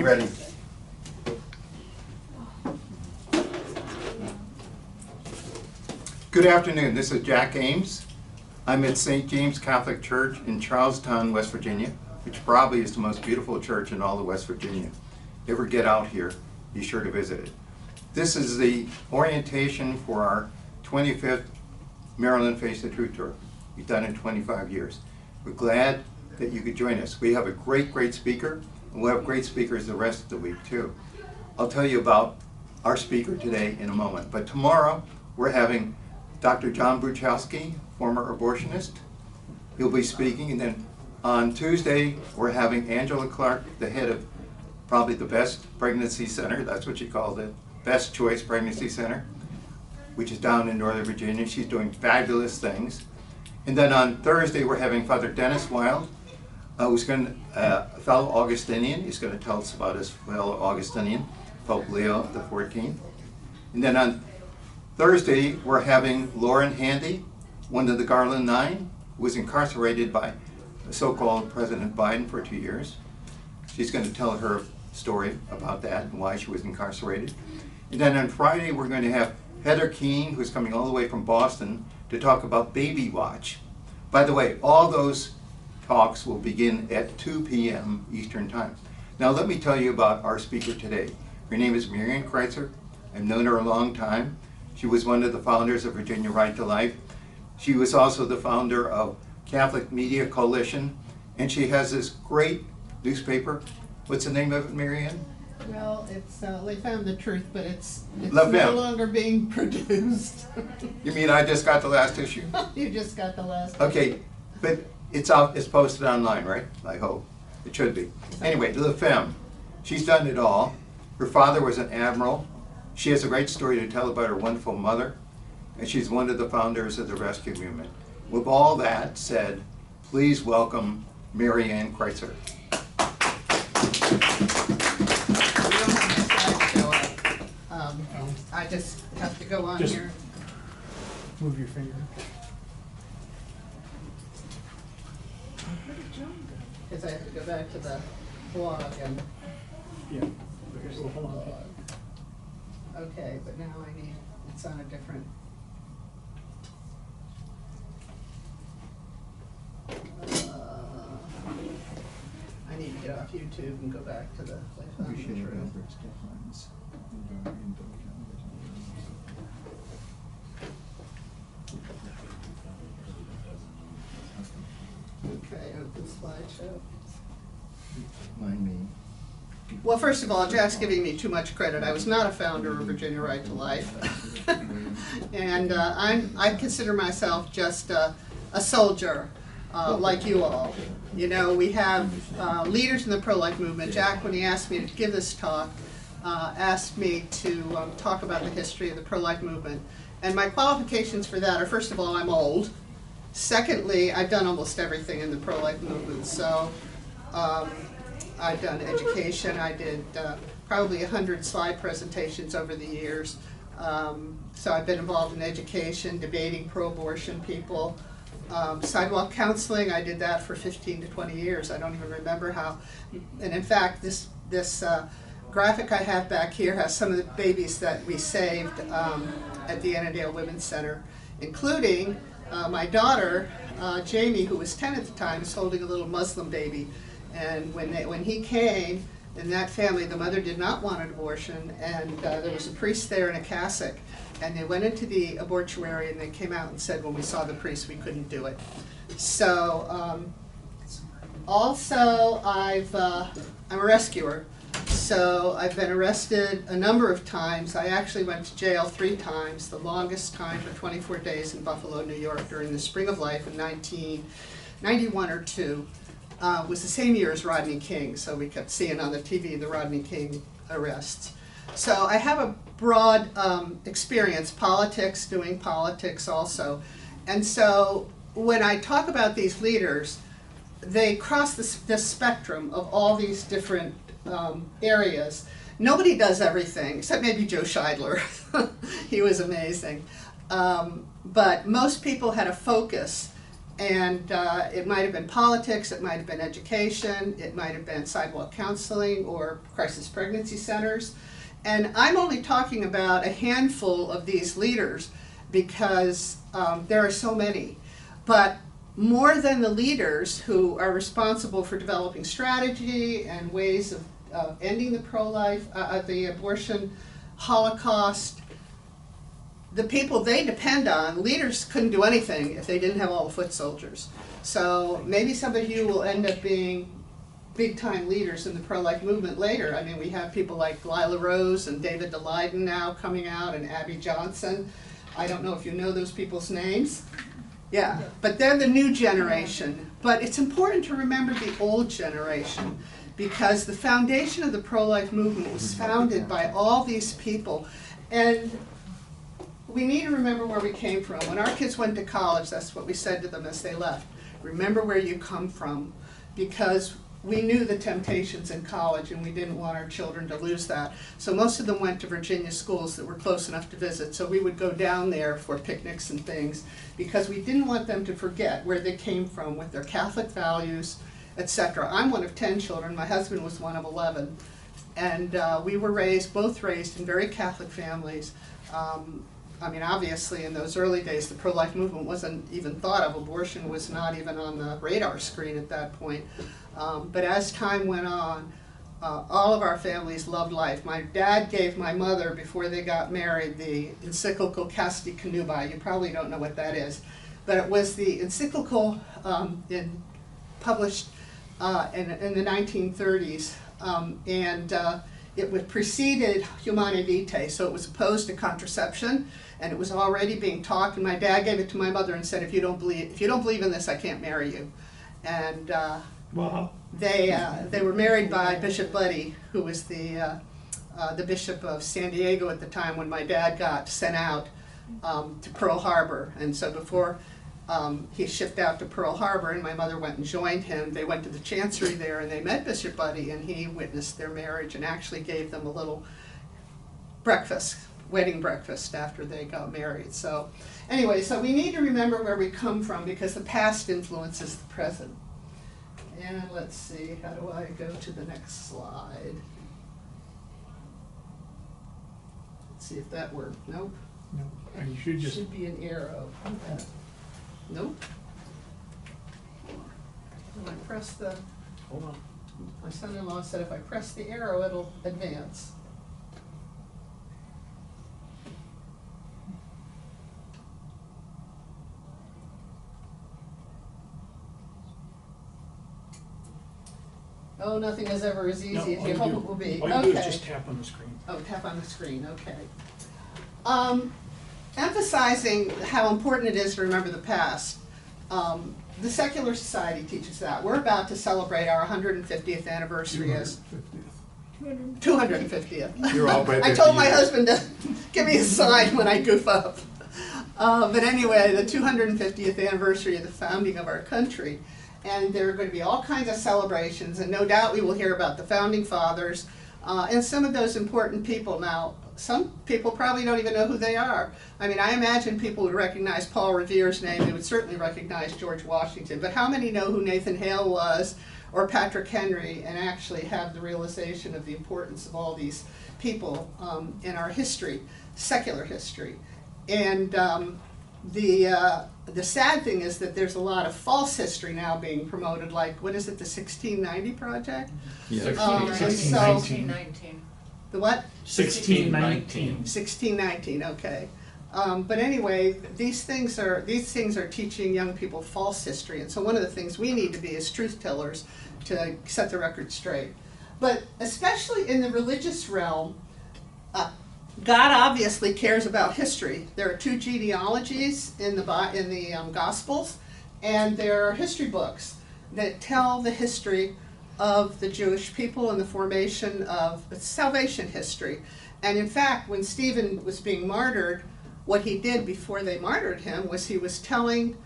ready. Good afternoon. This is Jack Ames. I'm at St. James Catholic Church in Charlestown, West Virginia, which probably is the most beautiful church in all of West Virginia. If you ever get out here, be sure to visit it. This is the orientation for our 25th Maryland Face the Truth Tour. We've done it 25 years. We're glad that you could join us. We have a great speaker, and we'll have great speakers the rest of the week too. I'll tell you about our speaker today in a moment, but tomorrow we're having Dr. John Bruchowski, former abortionist. He'll be speaking, and then on Tuesday we're having Angela Clark, the head of probably the best pregnancy center, that's what she called it, Best Choice Pregnancy Center, which is down in Northern Virginia. She's doing fabulous things. And then on Thursday we're having Father Dennis Wild, who's going to, a fellow Augustinian. He's going to tell us about his fellow Augustinian, Pope Leo XIV. And then on Thursday we're having Lauren Handy, one of the Garland Nine, who was incarcerated by so-called President Biden for 2 years. She's going to tell her story about that and why she was incarcerated. And then on Friday we're going to have Heather Keene, who's coming all the way from Boston, to talk about Baby Watch. By the way, all those talks will begin at 2 p.m. Eastern Time. Now let me tell you about our speaker today. Her name is Marianne Kreitzer. I've known her a long time. She was one of the founders of Virginia Right to Life. She was also the founder of Catholic Media Coalition, and she has this great newspaper. What's the name of it, Marianne? Well, it's they found the truth, but it's La no Femme. longer being produced. You mean I just got the last issue? You just got the last. Okay, but it's out. It's posted online, right? I hope it should be. Anyway, La Femme. She's done it all. Her father was an admiral. She has a great story to tell about her wonderful mother, and she's one of the founders of the rescue movement. With all that said, please welcome Marianne Kreitzer. We don't have a slideshow up. I just have to go on Just here. move your finger. Because I have to go back to the blog and. Yeah. Well, hold on. Okay, but now I need. It's on a different. I need to get off YouTube and go back to the. Okay, open slideshow. Mind me. Well, first of all, Jack's giving me too much credit. I was not a founder of Virginia Right to Life. And I consider myself just a soldier, like you all. You know, we have leaders in the pro-life movement. Jack, when he asked me to give this talk, asked me to talk about the history of the pro-life movement. And my qualifications for that are, first of all, I'm old. Secondly, I've done almost everything in the pro-life movement. So I've done education. I did probably 100 slide presentations over the years. So I've been involved in education, debating pro-abortion people. Sidewalk counseling, I did that for 15 to 20 years. I don't even remember how. And in fact, this graphic I have back here has some of the babies that we saved at the Annandale Women's Center, including my daughter, Jamie, who was 10 at the time, is holding a little Muslim baby. And when he came, in that family, the mother did not want an abortion, and there was a priest there in a cassock. And they went into the abortuary, and they came out and said, when we saw the priest, we couldn't do it. So, also, I'm a rescuer. So I've been arrested a number of times. I actually went to jail 3 times, the longest time for 24 days in Buffalo, New York, during the Spring of Life in 1991 or 2. Was the same year as Rodney King, so we kept seeing on the TV the Rodney King arrests. So I have a broad experience, politics, doing politics also. And so when I talk about these leaders, they cross the spectrum of all these different areas. Nobody does everything, except maybe Joe Scheidler. He was amazing. But most people had a focus And it might have been politics, it might have been education, it might have been sidewalk counseling or crisis pregnancy centers. And I'm only talking about a handful of these leaders because there are so many. But more than the leaders who are responsible for developing strategy and ways of ending the pro-life, the abortion holocaust, the people they depend on, leaders couldn't do anything if they didn't have all the foot soldiers. So maybe some of you will end up being big-time leaders in the pro-life movement later. I mean, we have people like Lila Rose and David DeLayden now coming out, and Abby Johnson. I don't know if you know those people's names. Yeah, but they're the new generation. But it's important to remember the old generation, because the foundation of the pro-life movement was founded by all these people. And we need to remember where we came from. When our kids went to college, that's what we said to them as they left. Remember where you come from, because we knew the temptations in college and we didn't want our children to lose that. So most of them went to Virginia schools that were close enough to visit. So we would go down there for picnics and things because we didn't want them to forget where they came from with their Catholic values, etc. I'm one of 10 children. My husband was one of 11. And we were both raised in very Catholic families. I mean, obviously, in those early days, the pro-life movement wasn't even thought of. Abortion was not even on the radar screen at that point. But as time went on, all of our families loved life. My dad gave my mother, before they got married, the encyclical Casti Connubii. You probably don't know what that is. But it was the encyclical published in the 1930s. It preceded Humanae Vitae, so it was opposed to contraception, and it was already being taught. And my dad gave it to my mother and said, "If you don't believe in this, I can't marry you." And Wow. they were married by Bishop Buddy, who was the bishop of San Diego at the time when my dad got sent out to Pearl Harbor. And so before he shipped out to Pearl Harbor and my mother went and joined him, they went to the chancery there and they met Bishop Buddy, and he witnessed their marriage and actually gave them a little breakfast, wedding breakfast, after they got married. So anyway, so we need to remember where we come from because the past influences the present. And let's see, how do I go to the next slide? Let's see if that worked. Nope. No, you should just. Should be an arrow. Nope. When I press the, Hold on. my son-in-law said if I press the arrow, it'll advance. Oh, nothing is ever as easy as you hope it will be. All you do is just tap on the screen. Oh, tap on the screen, okay. Emphasizing how important it is to remember the past. The secular society teaches that. We're about to celebrate our 150th anniversary as 250th. You're all by I told 50 my years. husband to give me a sign when I goof up. But anyway, the 250th anniversary of the founding of our country. And there are going to be all kinds of celebrations, and no doubt we will hear about the founding fathers and some of those important people. Now, some people probably don't even know who they are. I mean, I imagine people would recognize Paul Revere's name. They would certainly recognize George Washington. But how many know who Nathan Hale was or Patrick Henry and actually have the realization of the importance of all these people in our history, secular history? And the sad thing is that there's a lot of false history now being promoted, like, what is it, the 1690 Project? Yeah. And so, 1619. the what? 1619. 1619, okay. But anyway, these things are teaching young people false history, and so one of the things we need to be is truth tellers to set the record straight. But especially in the religious realm, God obviously cares about history. There are 2 genealogies in the Gospels, and there are history books that tell the history of the Jewish people and the formation of salvation history. And in fact, when Stephen was being martyred, what he did before they martyred him was he was telling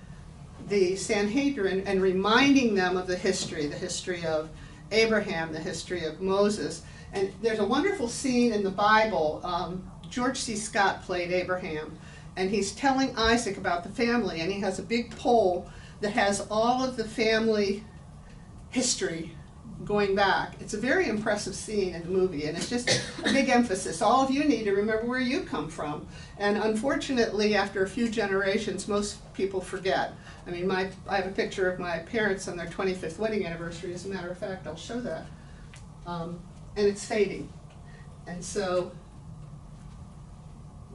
the Sanhedrin and reminding them of the history of Abraham, the history of Moses. And there's a wonderful scene in the Bible. George C. Scott played Abraham, and he's telling Isaac about the family, and he has a big pole that has all of the family history going back. It's a very impressive scene in the movie, and it's just a big emphasis. All of you need to remember where you come from. And unfortunately, after a few generations, most people forget. I mean, I have a picture of my parents on their 25th wedding anniversary. As a matter of fact, I'll show that. And it's fading. And so,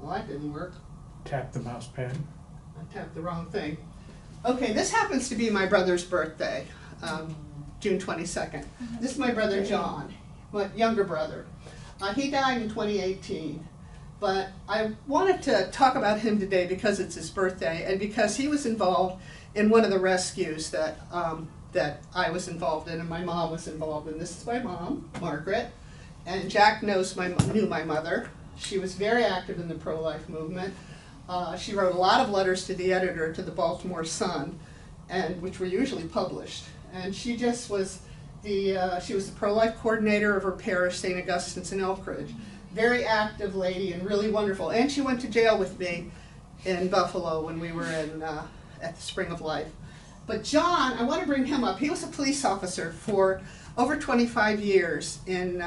well, that didn't work. Tap the mouse pad. I tapped the wrong thing. Okay, this happens to be my brother's birthday, June 22nd. This is my brother John, my younger brother. He died in 2018, but I wanted to talk about him today because it's his birthday and because he was involved in one of the rescues that I was involved in and my mom was involved in. This is my mom, Margaret, and Jack knew my mother. She was very active in the pro-life movement. She wrote a lot of letters to the editor to the Baltimore Sun, which were usually published. And she just was she was the pro-life coordinator of her parish, St. Augustine's in Elkridge. Very active lady and really wonderful. And she went to jail with me in Buffalo when we were at the Spring of Life. But John, I want to bring him up. He was a police officer for over 25 years in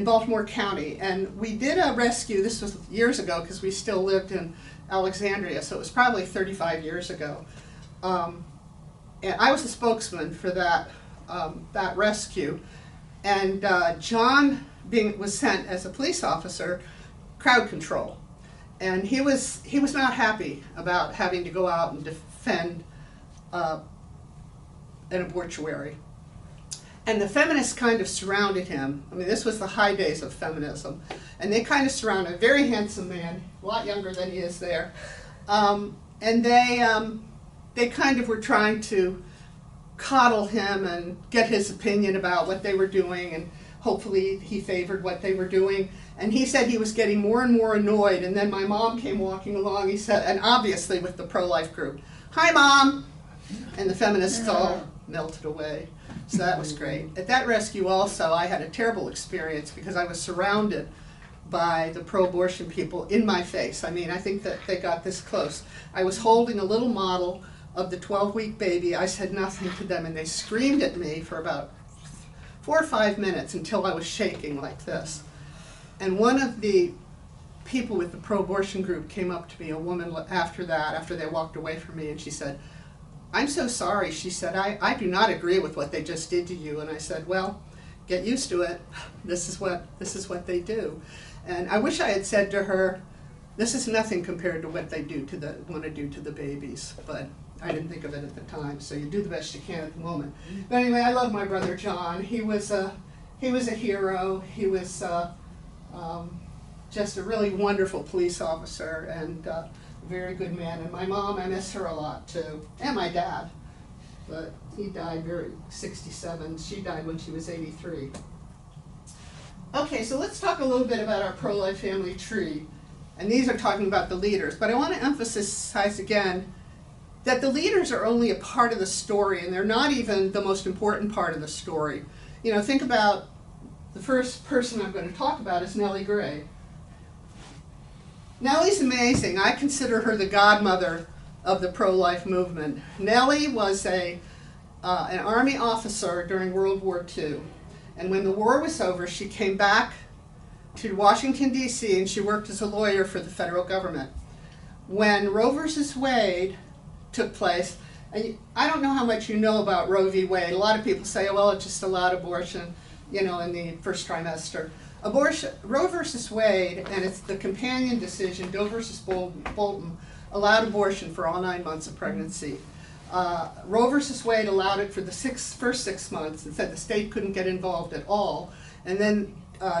Baltimore County, and we did a rescue. This was years ago because we still lived in Alexandria, so it was probably 35 years ago. And I was a spokesman for that rescue, and John was sent as a police officer, crowd control, and he was not happy about having to go out and defend an abortuary. And the feminists kind of surrounded him. I mean, this was the high days of feminism. And they kind of surrounded a very handsome man, a lot younger than he is there. And they kind of were trying to coddle him and get his opinion about what they were doing, and hopefully he favored what they were doing. And he said he was getting more and more annoyed. And then my mom came walking along, he said, and obviously with the pro-life group, "Hi, Mom!" And the feminists all melted away. So that was great. At that rescue also, I had a terrible experience because I was surrounded by the pro-abortion people in my face. I mean, I think that they got this close. I was holding a little model of the 12-week baby. I said nothing to them, and they screamed at me for about 4 or 5 minutes until I was shaking like this. And one of the people with the pro-abortion group came up to me, a woman after they walked away from me, and she said, "I'm so sorry," she said, I do not agree with what they just did to you. And I said, "Well, get used to it. This is what they do." And I wish I had said to her, "This is nothing compared to what they want to do to the babies." But I didn't think of it at the time, so you do the best you can at the moment. But anyway, I love my brother John. He was a hero. He was just a really wonderful police officer and very good man. And my mom, I miss her a lot too, and my dad. But he died 67. She died when she was 83. Okay, so let's talk a little bit about our pro-life family tree. And these are talking about the leaders. But I want to emphasize again that the leaders are only a part of the story, and they're not even the most important part of the story. You know, think about the first person I'm going to talk about is Nellie Gray. Nellie's amazing. I consider her the godmother of the pro-life movement. Nellie was an Army officer during World War II. And when the war was over, she came back to Washington, D.C., and she worked as a lawyer for the federal government. When Roe versus Wade took place, and I don't know how much you know about Roe v. Wade. A lot of people say, oh, well, it just allowed abortion, you know, in the first trimester. Roe versus Wade, and it's the companion decision, Doe versus Bolton, allowed abortion for all 9 months of pregnancy. Roe versus Wade allowed it for the first 6 months and said the state couldn't get involved at all. And then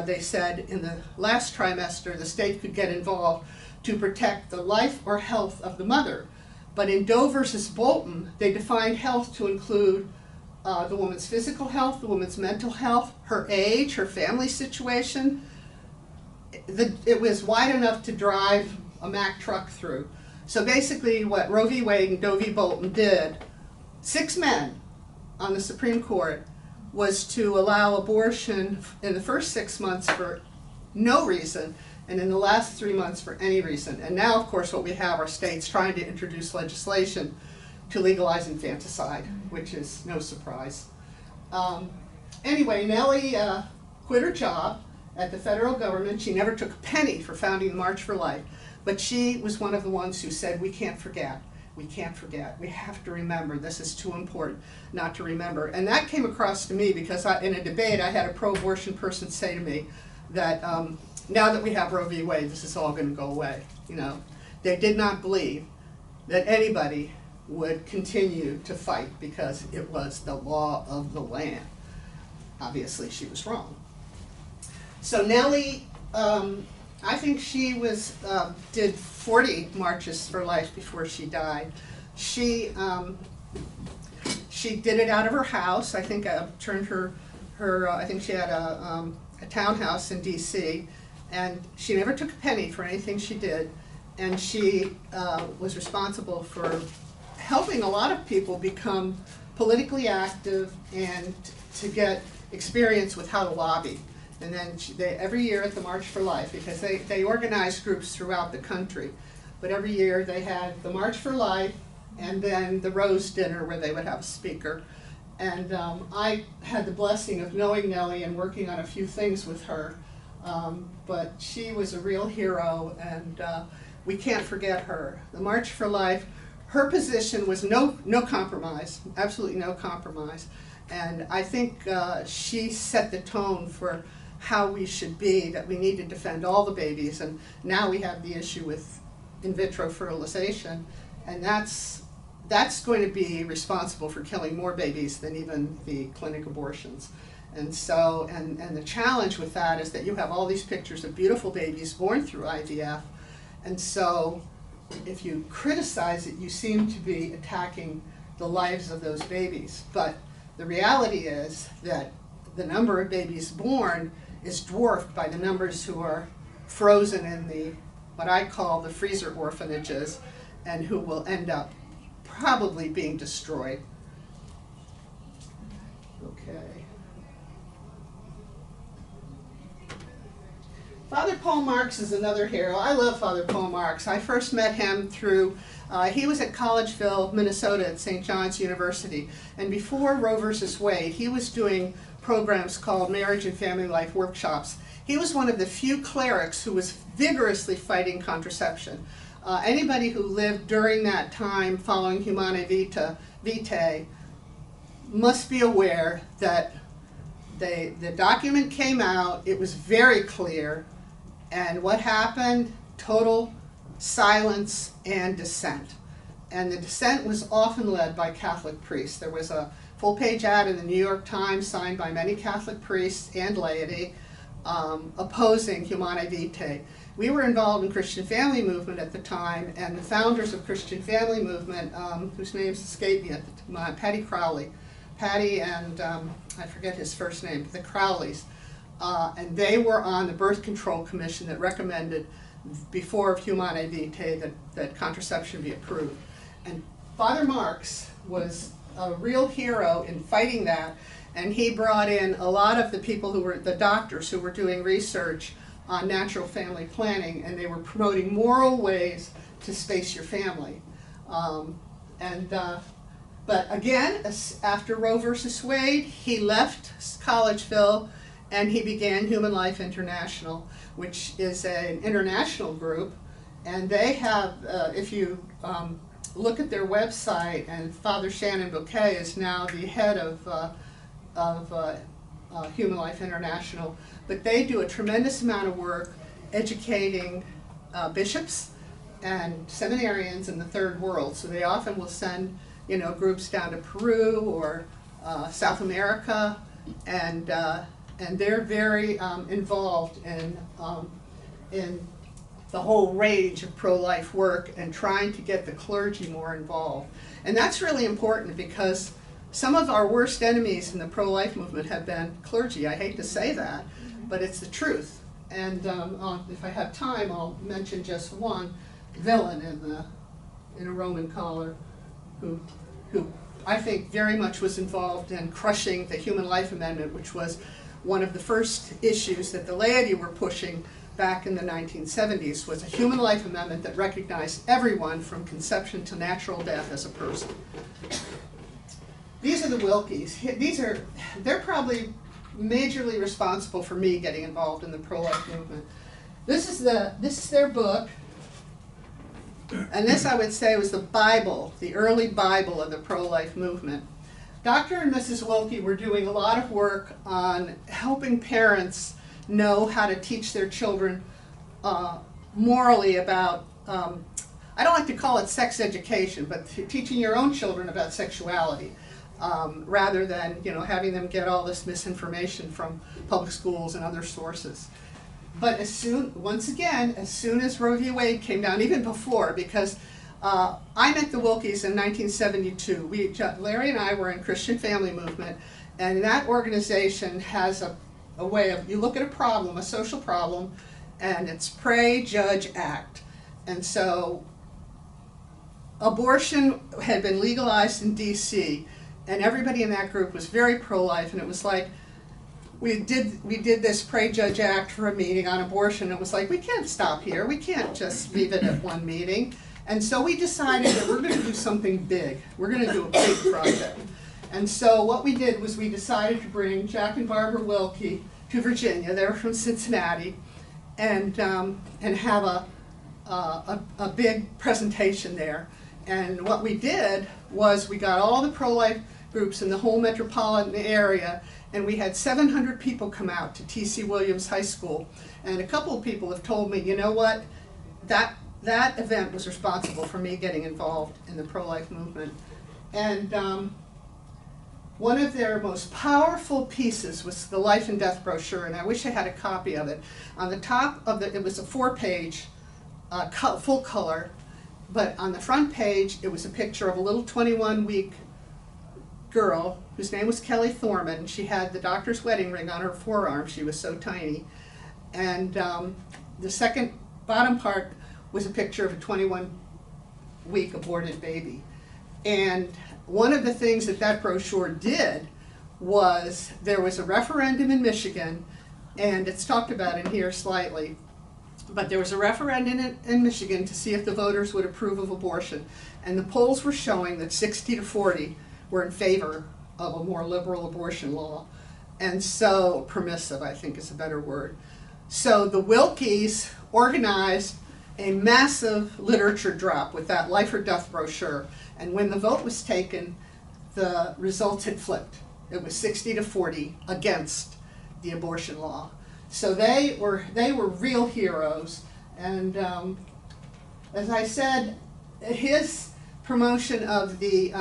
they said in the last trimester the state could get involved to protect the life or health of the mother. But in Doe versus Bolton, they defined health to include the woman's physical health, the woman's mental health, her age, her family situation. It was wide enough to drive a Mack truck through. So basically what Roe v. Wade and Doe v. Bolton did, 6 men on the Supreme Court, was to allow abortion in the first 6 months for no reason, and in the last 3 months for any reason. And now, of course, what we have are states trying to introduce legislation to legalize infanticide, which is no surprise. Anyway, Nellie quit her job at the federal government. She never took a penny for founding the March for Life, but she was one of the ones who said, we can't forget. We can't forget. We have to remember. This is too important not to remember. And that came across to me because in a debate I had a pro-abortion person say to me that now that we have Roe v. Wade, this is all going to go away. You know, they did not believe that anybody would continue to fight because it was the law of the land. Obviously, she was wrong. So Nellie, I think she did 40 marches for life before she died. She did it out of her house. I think turned her I think she had a townhouse in D.C. and she never took a penny for anything she did. And she was responsible for helping a lot of people become politically active and to get experience with how to lobby. And then every year at the March for Life, because they organized groups throughout the country, but every year they had the March for Life and then the Rose Dinner where they would have a speaker. And I had the blessing of knowing Nellie and working on a few things with her, but she was a real hero, and we can't forget her. The March for Life, her position was no compromise, absolutely no compromise. And I think she set the tone for how we should be, that we need to defend all the babies. And now we have the issue with in vitro fertilization, and that's going to be responsible for killing more babies than even the clinic abortions. And so, and the challenge with that is that you have all these pictures of beautiful babies born through IVF, and so if you criticize it, you seem to be attacking the lives of those babies. But the reality is that the number of babies born is dwarfed by the numbers who are frozen in the, what I call the freezer orphanages, and who will end up probably being destroyed. Okay. Father Paul Marks is another hero. I love Father Paul Marks. I first met him through, he was at Collegeville, Minnesota at St. John's University. And before Roe versus Wade, he was doing programs called Marriage and Family Life Workshops. He was one of the few clerics who was vigorously fighting contraception. Anybody who lived during that time following Humanae Vitae must be aware that the document came out, it was very clear, and what happened? Total silence and dissent. And the dissent was often led by Catholic priests. There was a full-page ad in the New York Times signed by many Catholic priests and laity opposing Humanae Vitae. We were involved in Christian Family Movement at the time, and the founders of Christian Family Movement, whose names escape me at the time, Patty Crowley, Patty and I forget his first name, the Crowleys, and they were on the Birth Control Commission that recommended before Humanae Vitae that contraception be approved. And Father Marks was a real hero in fighting that, and he brought in a lot of the people who were, the doctors who were doing research on natural family planning, and they were promoting moral ways to space your family. But again, after Roe versus Wade, he left Collegeville and he began Human Life International, which is an international group. And they have, if you look at their website, and Father Shannon Bouquet is now the head of Human Life International, but they do a tremendous amount of work educating bishops and seminarians in the third world. So they often will send groups down to Peru or South America, and they're very involved in the whole range of pro-life work and trying to get the clergy more involved. And that's really important because some of our worst enemies in the pro-life movement have been clergy. I hate to say that, but it's the truth. And if I have time, I'll mention just one villain in a Roman collar who I think very much was involved in crushing the Human Life Amendment, which was one of the first issues that the laity were pushing back in the 1970s was a human life amendment that recognized everyone from conception to natural death as a person. These are the Wilkies. They're probably majorly responsible for me getting involved in the pro-life movement. This is their book, and this, I would say, was the Bible, the early Bible of the pro-life movement. Dr. and Mrs. Wilkie were doing a lot of work on helping parents know how to teach their children morally about, I don't like to call it sex education, but teaching your own children about sexuality, rather than having them get all this misinformation from public schools and other sources. But once again, as soon as Roe v. Wade came down, even before, because I met the Wilkies in 1972. Larry and I were in Christian Family Movement, and that organization has a way of, you look at a problem, a social problem, and it's pray, judge, act. And so abortion had been legalized in D.C., and everybody in that group was very pro-life, and it was like, we did this pray, judge, act for a meeting on abortion. It was like, we can't stop here. We can't just leave it at one meeting. And so we decided that we're going to do something big. We're going to do a big project. And so what we did was we decided to bring Jack and Barbara Wilkie to Virginia. They were from Cincinnati, and have a big presentation there. And what we did was we got all the pro-life groups in the whole metropolitan area, and we had 700 people come out to T.C. Williams High School. And a couple of people have told me, you know what, that event was responsible for me getting involved in the pro-life movement. And one of their most powerful pieces was the Life and Death brochure, and I wish I had a copy of it. On the top of it was a 4-page, full color, but on the front page it was a picture of a little 21-week girl whose name was Kelly Thorman. She had the doctor's wedding ring on her forearm. She was so tiny. And the second bottom part was a picture of a 21-week aborted baby. And one of the things that brochure did was there was a referendum in Michigan, and it's talked about in here slightly, but there was a referendum in Michigan to see if the voters would approve of abortion. And the polls were showing that 60-40 were in favor of a more liberal abortion law. And so, permissive, I think is a better word. So the Wilkies organized a massive literature drop with that Life or Death brochure. And when the vote was taken, the results had flipped. It was 60-40 against the abortion law. So they were real heroes. And as I said, his promotion of the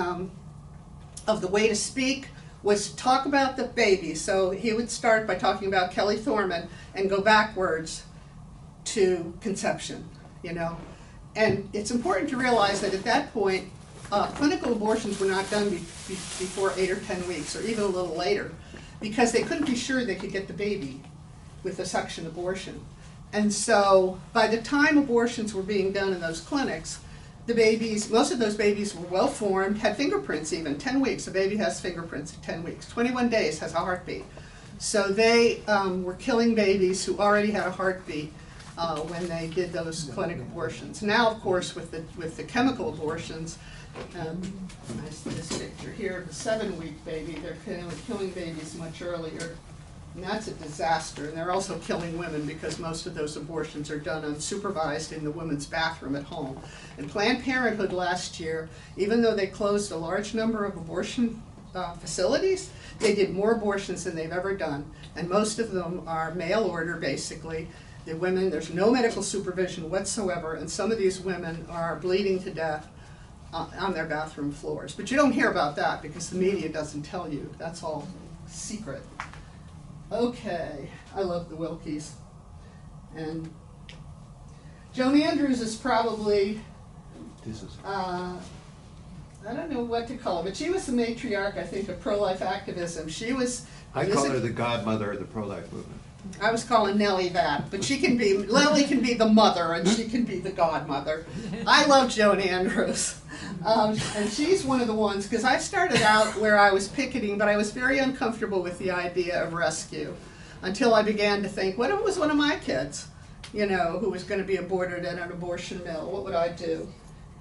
way to speak was to talk about the baby. So he would start by talking about Kelly Thorman and go backwards to conception, And it's important to realize that at that point, clinical abortions were not done before 8 or 10 weeks, or even a little later, because they couldn't be sure they could get the baby with a suction abortion. And so by the time abortions were being done in those clinics, the babies, most of those babies were well formed, had fingerprints even. 10 weeks, a baby has fingerprints at 10 weeks. 21 days has a heartbeat. So they were killing babies who already had a heartbeat when they did those clinic abortions. Now, of course, with the chemical abortions, I see this picture here of the 7-week baby. They're killing babies much earlier. And that's a disaster. And they're also killing women because most of those abortions are done unsupervised in the women's bathroom at home. And Planned Parenthood last year, even though they closed a large number of abortion facilities, they did more abortions than they've ever done. And most of them are mail order, basically. The women, there's no medical supervision whatsoever, and some of these women are bleeding to death on their bathroom floors. But you don't hear about that because the media doesn't tell you. That's all secret. Okay, I love the Wilkies. And Joan Andrews is probably, I don't know what to call her, but she was the matriarch, I think, of pro-life activism. She was... I call her the godmother of the pro-life movement. I was calling Nellie that, but Lily can be the mother and she can be the godmother. I love Joan Andrews. And she's one of the ones, because I started out where I was picketing, but I was very uncomfortable with the idea of rescue. until I began to think, what if it was one of my kids, you know, who was going to be aborted at an abortion mill? What would I do?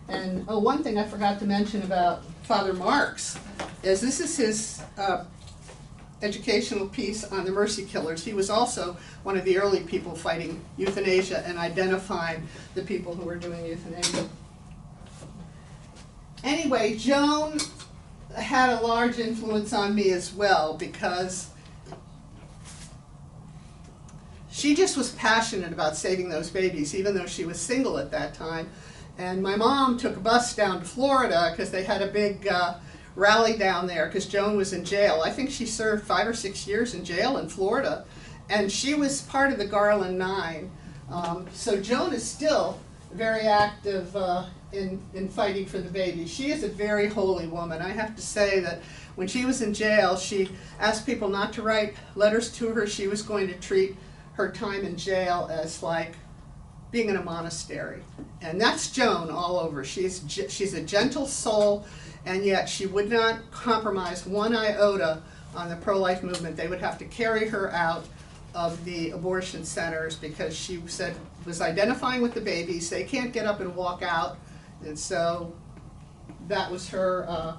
And oh, one thing I forgot to mention about Father Marks is this is his educational piece on the mercy killers. He was also one of the early people fighting euthanasia and identifying the people who were doing euthanasia. Anyway, Joan had a large influence on me as well, because she just was passionate about saving those babies, even though she was single at that time. And my mom took a bus down to Florida because they had a big rally down there because Joan was in jail. I think she served 5 or 6 years in jail in Florida, and she was part of the Garland Nine. So Joan is still very active in fighting for the baby. She is a very holy woman. I have to say that when she was in jail, she asked people not to write letters to her. She was going to treat her time in jail as like being in a monastery. And that's Joan all over. She's a gentle soul, and yet she would not compromise one iota on the pro-life movement. They would have to carry her out of the abortion centers because she said was identifying with the babies. They can't get up and walk out, and so that was her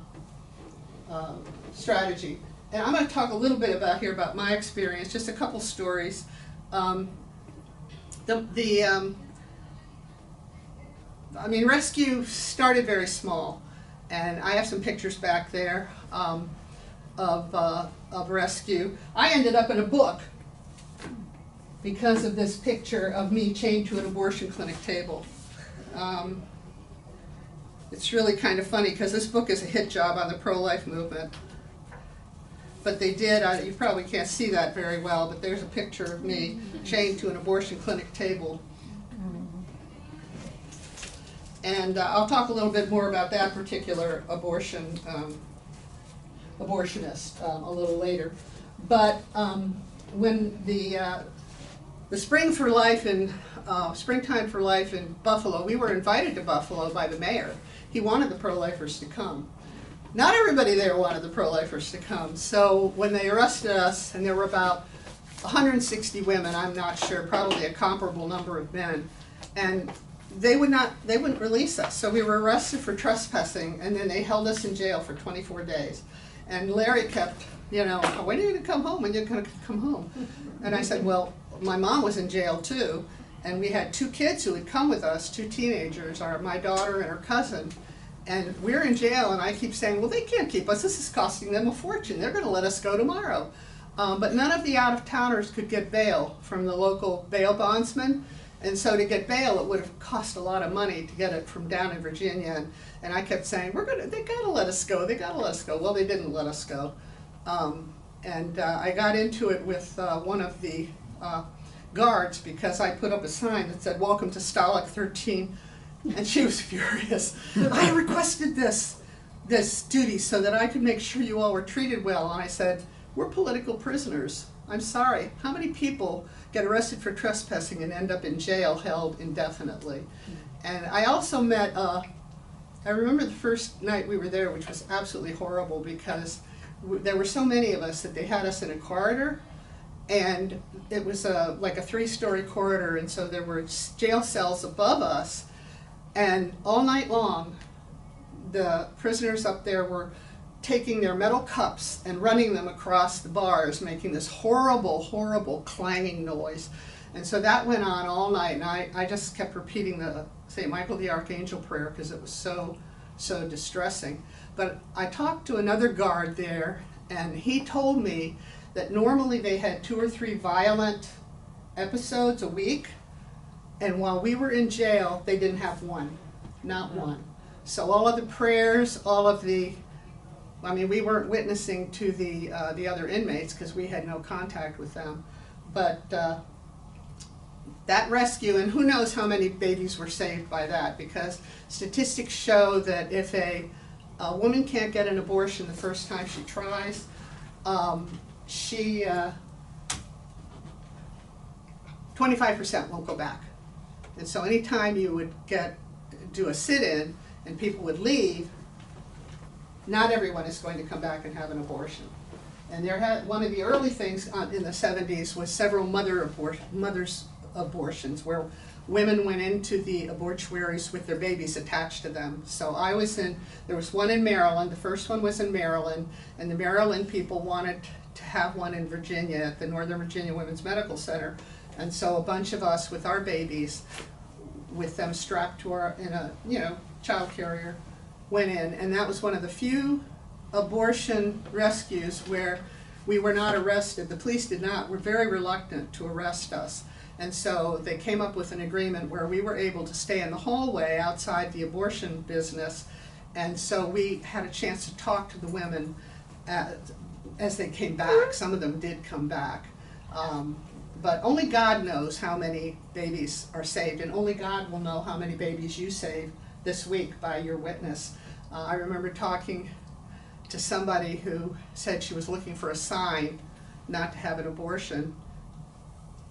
strategy. And I'm going to talk a little bit about my experience, just a couple stories. Rescue started very small, and I have some pictures back there of rescue. I ended up in a book because of this picture of me chained to an abortion clinic table. It's really kind of funny because this book is a hit job on the pro-life movement. But they did, you probably can't see that very well, but there's a picture of me chained to an abortion clinic table. And I'll talk a little bit more about that particular abortionist a little later. But when the Springtime for Life in Buffalo, we were invited to Buffalo by the mayor. He wanted the pro-lifers to come. Not everybody there wanted the pro-lifers to come. So when they arrested us, and there were about 160 women, I'm not sure, probably a comparable number of men, and they wouldn't release us. So we were arrested for trespassing, and then they held us in jail for 24 days. And Larry kept, when are you going to come home? When are you going to come home? And I said, well, my mom was in jail too, and we had 2 kids who had come with us, 2 teenagers, my daughter and her cousin. And we're in jail, and I keep saying, well, they can't keep us. This is costing them a fortune. They're going to let us go tomorrow. But none of the out-of-towners could get bail from the local bail bondsman. And so to get bail, it would have cost a lot of money to get it from down in Virginia. And I kept saying, they got to let us go. They got to let us go. Well, they didn't let us go. I got into it with one of the guards because I put up a sign that said, "Welcome to Stalag 13." And she was furious. I requested this duty so that I could make sure you all were treated well. And I said, we're political prisoners. I'm sorry. How many people get arrested for trespassing and end up in jail held indefinitely? And I also met, I remember the first night we were there, which was absolutely horrible because there were so many of us that they had us in a corridor. And it was like a 3-story corridor, and so there were jail cells above us. And all night long, the prisoners up there were taking their metal cups and running them across the bars, making this horrible, horrible clanging noise. And so that went on all night, and I just kept repeating the St. Michael the Archangel prayer because it was so distressing. But I talked to another guard there, and he told me that normally they had 2 or 3 violent episodes a week. And while we were in jail, they didn't have one, not one. So all of the prayers, we weren't witnessing to the other inmates because we had no contact with them. But that rescue, and who knows how many babies were saved by that, because statistics show that if a woman can't get an abortion the first time she tries, 25% won't go back. And so anytime you would do a sit-in and people would leave, not everyone is going to come back and have an abortion. And one of the early things in the 70s was several mothers' abortions, where women went into the abortuaries with their babies attached to them. So there was one in Maryland, the first one was in Maryland, and the Maryland people wanted to have one in Virginia at the Northern Virginia Women's Medical Center. And so a bunch of us with our babies, with them strapped to in a child carrier, went in, and that was one of the few abortion rescues where we were not arrested. The police were very reluctant to arrest us. And so they came up with an agreement where we were able to stay in the hallway outside the abortion business. And so we had a chance to talk to the women as they came back. Some of them did come back. But only God knows how many babies are saved, and only God will know how many babies you save this week by your witness. I remember talking to somebody who said she was looking for a sign not to have an abortion.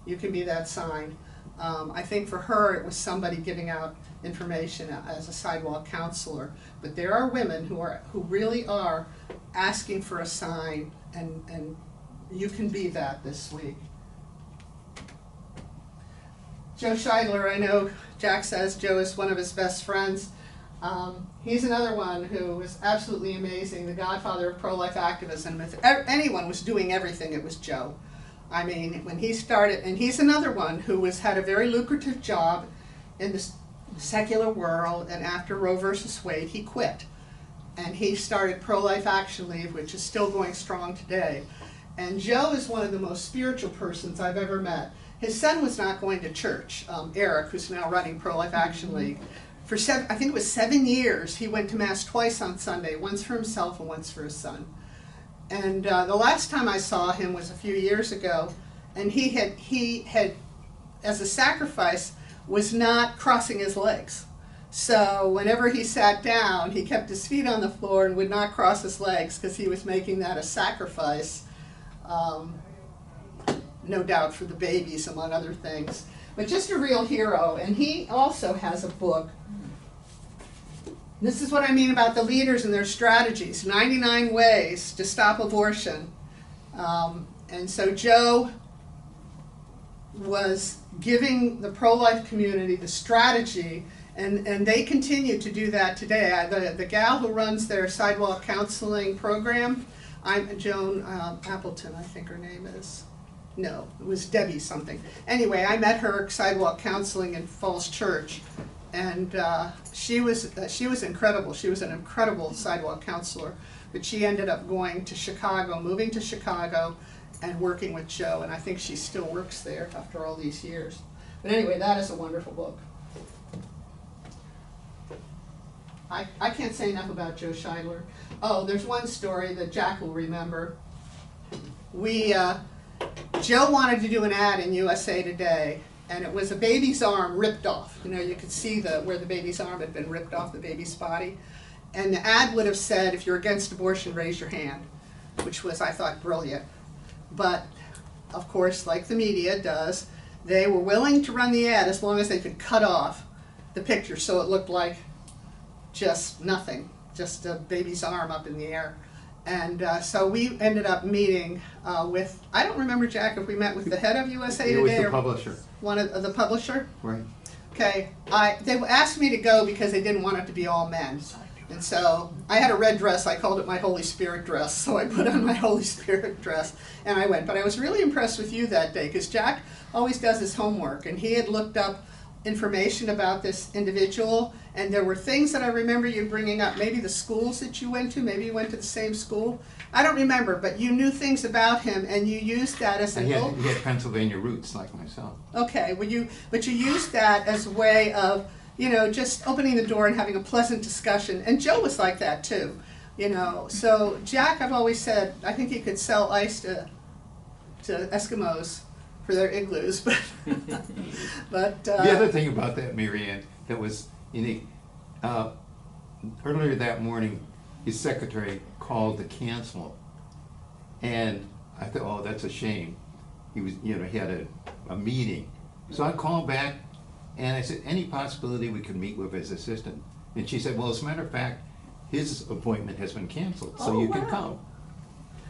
You can be that sign. I think for her it was somebody giving out information as a sidewalk counselor. But there are women who really are asking for a sign, and you can be that this week. Joe Scheidler, I know Jack says Joe is one of his best friends. He's another one who was absolutely amazing, the godfather of pro-life activism. If anyone was doing everything, it was Joe. I mean, when he started, and he's another one who had a very lucrative job in the secular world, and after Roe versus Wade, he quit. And he started Pro-Life Action Leave, which is still going strong today. And Joe is one of the most spiritual persons I've ever met. His son was not going to church, Eric, who's now running Pro-Life Action League. For I think it was 7 years, he went to Mass twice on Sunday, once for himself and once for his son. And the last time I saw him was a few years ago, and he had, as a sacrifice, was not crossing his legs. So whenever he sat down, he kept his feet on the floor and would not cross his legs because he was making that a sacrifice. No doubt for the babies, among other things. But just a real hero. And he also has a book. This is what I mean about the leaders and their strategies. 99 Ways to Stop Abortion. And so Joe was giving the pro-life community the strategy, and they continue to do that today. The gal who runs their sidewalk counseling program, I'm Joan Appleton, I think her name is. No, it was Debbie something. Anyway, I met her sidewalk counseling in Falls Church, and she was incredible. She was an incredible sidewalk counselor, but she ended up going to Chicago, moving to Chicago, and working with Joe, and I think she still works there after all these years. But anyway, that is a wonderful book. I can't say enough about Joe Scheidler. Oh, there's one story that Jack will remember. Joe wanted to do an ad in USA Today, and it was a baby's arm ripped off. You know, you could see where the baby's arm had been ripped off the baby's body. And the ad would have said, if you're against abortion, raise your hand, which was, I thought, brilliant. But, of course, like the media does, they were willing to run the ad as long as they could cut off the picture so it looked like just nothing, just a baby's arm up in the air. And so we ended up meeting with, I don't remember, Jack, if we met with the head of USA Today. It was the or publisher. One of the publisher? Right. Okay. They asked me to go because they didn't want it to be all men. And so I had a red dress. I called it my Holy Spirit dress. So I put on my Holy Spirit dress and I went. But I was really impressed with you that day because Jack always does his homework. And he had looked up information about this individual, and there were things that I remember you bringing up, maybe the schools that you went to, maybe you went to the same school. I don't remember, but you knew things about him, and you used that as He had Pennsylvania roots like myself. Okay, but you used that as a way of, just opening the door and having a pleasant discussion, and Joe was like that too, So Jack, I've always said, I think he could sell ice to Eskimos for their igloos, but The other thing about that, Mary Ann, that was unique, earlier that morning, his secretary called to cancel, and I thought, oh, that's a shame. He was, he had a meeting. So I called back, and I said, any possibility we could meet with his assistant? And she said, well, as a matter of fact, his appointment has been canceled, so you can come.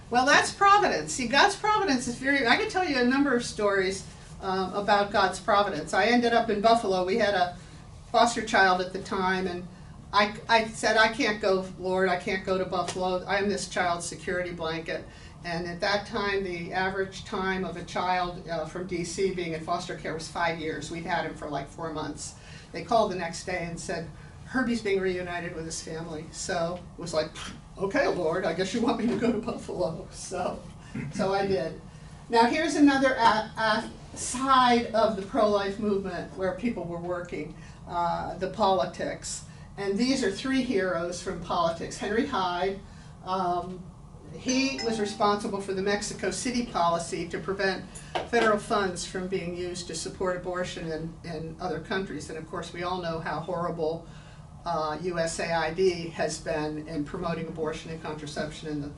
Well, that's providence. See, God's providence is very, I could tell you a number of stories about God's providence. I ended up in Buffalo. We had a foster child at the time, and I said, I can't go, Lord, I can't go to Buffalo. I'm this child's security blanket. And at that time, the average time of a child from D.C. being in foster care was 5 years. We'd had him for like 4 months. They called the next day and said, Herbie's being reunited with his family. So it was like, okay, Lord, I guess you want me to go to Buffalo. So I did. Now here's another side of the pro-life movement where people were working, the politics. And these are 3 heroes from politics. Henry Hyde, he was responsible for the Mexico City policy to prevent federal funds from being used to support abortion in other countries. And of course we all know how horrible USAID has been in promoting abortion and contraception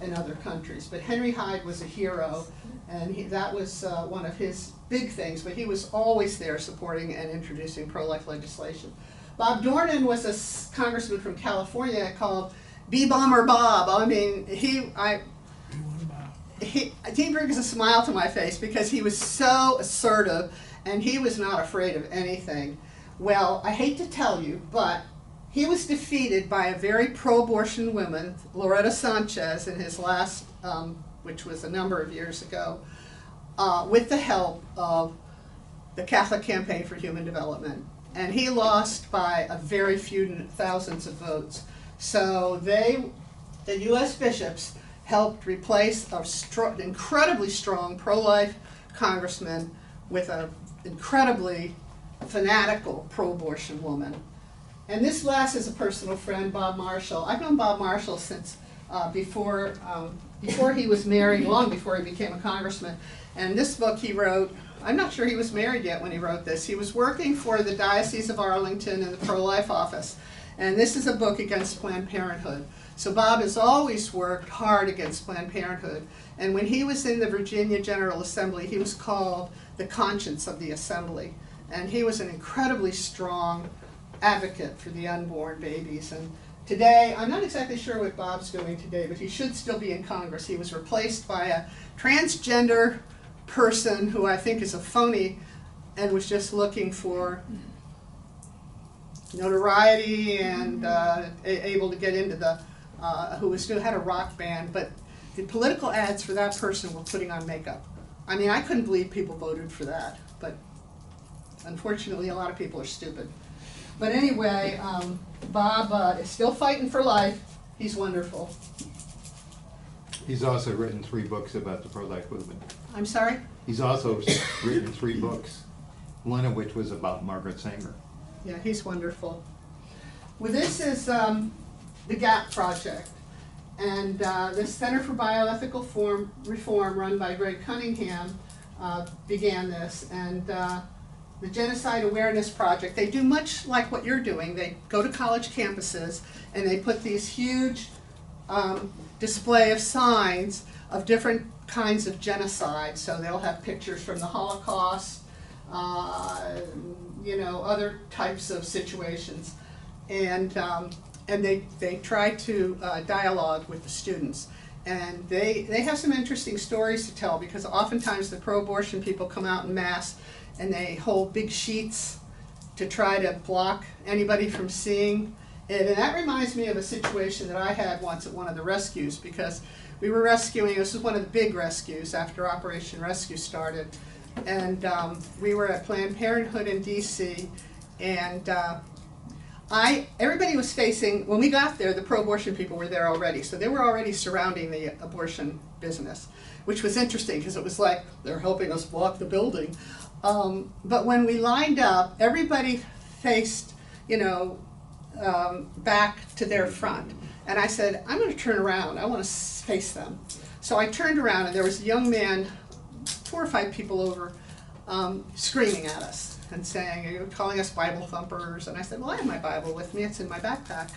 in other countries. But Henry Hyde was a hero, and that was one of his big things, but he was always there supporting and introducing pro-life legislation. Bob Dornan was a congressman from California called B-Bomber Bob. I mean, he brings a smile to my face because he was so assertive, and he was not afraid of anything. Well, I hate to tell you, but he was defeated by a very pro-abortion woman, Loretta Sanchez, in his last, which was a number of years ago, with the help of the Catholic Campaign for Human Development. And he lost by a very few thousands of votes. So the U.S. bishops helped replace an incredibly strong pro-life congressman with an incredibly fanatical pro-abortion woman. And this last is a personal friend, Bob Marshall. I've known Bob Marshall since before he was married, long before he became a congressman. And this book he wrote, I'm not sure he was married yet when he wrote this. He was working for the Diocese of Arlington in the pro-life office. And this is a book against Planned Parenthood. So Bob has always worked hard against Planned Parenthood. And when he was in the Virginia General Assembly, he was called the conscience of the Assembly. And he was an incredibly strong advocate for the unborn babies. And today, I'm not exactly sure what Bob's doing today, but he should still be in Congress. He was replaced by a transgender person who I think is a phony and was just looking for notoriety and able to get into the, who had a rock band, but the political ads for that person were putting on makeup. I mean, I couldn't believe people voted for that, but unfortunately a lot of people are stupid. But anyway, Bob is still fighting for life. He's wonderful. He's also written 3 books about the pro-life movement. I'm sorry? He's also written 3 books, one of which was about Margaret Sanger. Yeah, he's wonderful. Well, this is the GAP project. And the Center for Bioethical Reform, run by Greg Cunningham, began this. And the Genocide Awareness Project, they do much like what you're doing. They go to college campuses and they put these huge display of signs of different kinds of genocide. So they'll have pictures from the Holocaust, you know, other types of situations. And they try to dialogue with the students. And they have some interesting stories to tell, because oftentimes the pro-abortion people come out en masse and they hold big sheets to try to block anybody from seeing it. And that reminds me of a situation that I had once at one of the rescues, because we were rescuing, this was one of the big rescues after Operation Rescue started. And we were at Planned Parenthood in DC, and everybody was facing, when we got there, the pro-abortion people were there already, so they were already surrounding the abortion business, which was interesting because it was like they're helping us block the building. But when we lined up, everybody faced, you know, back to their front. And I said, I'm going to turn around. I want to face them. So I turned around, and there was a young man, 4 or 5 people over, screaming at us and saying, "Are you calling us Bible thumpers?" And I said, "Well, I have my Bible with me. It's in my backpack."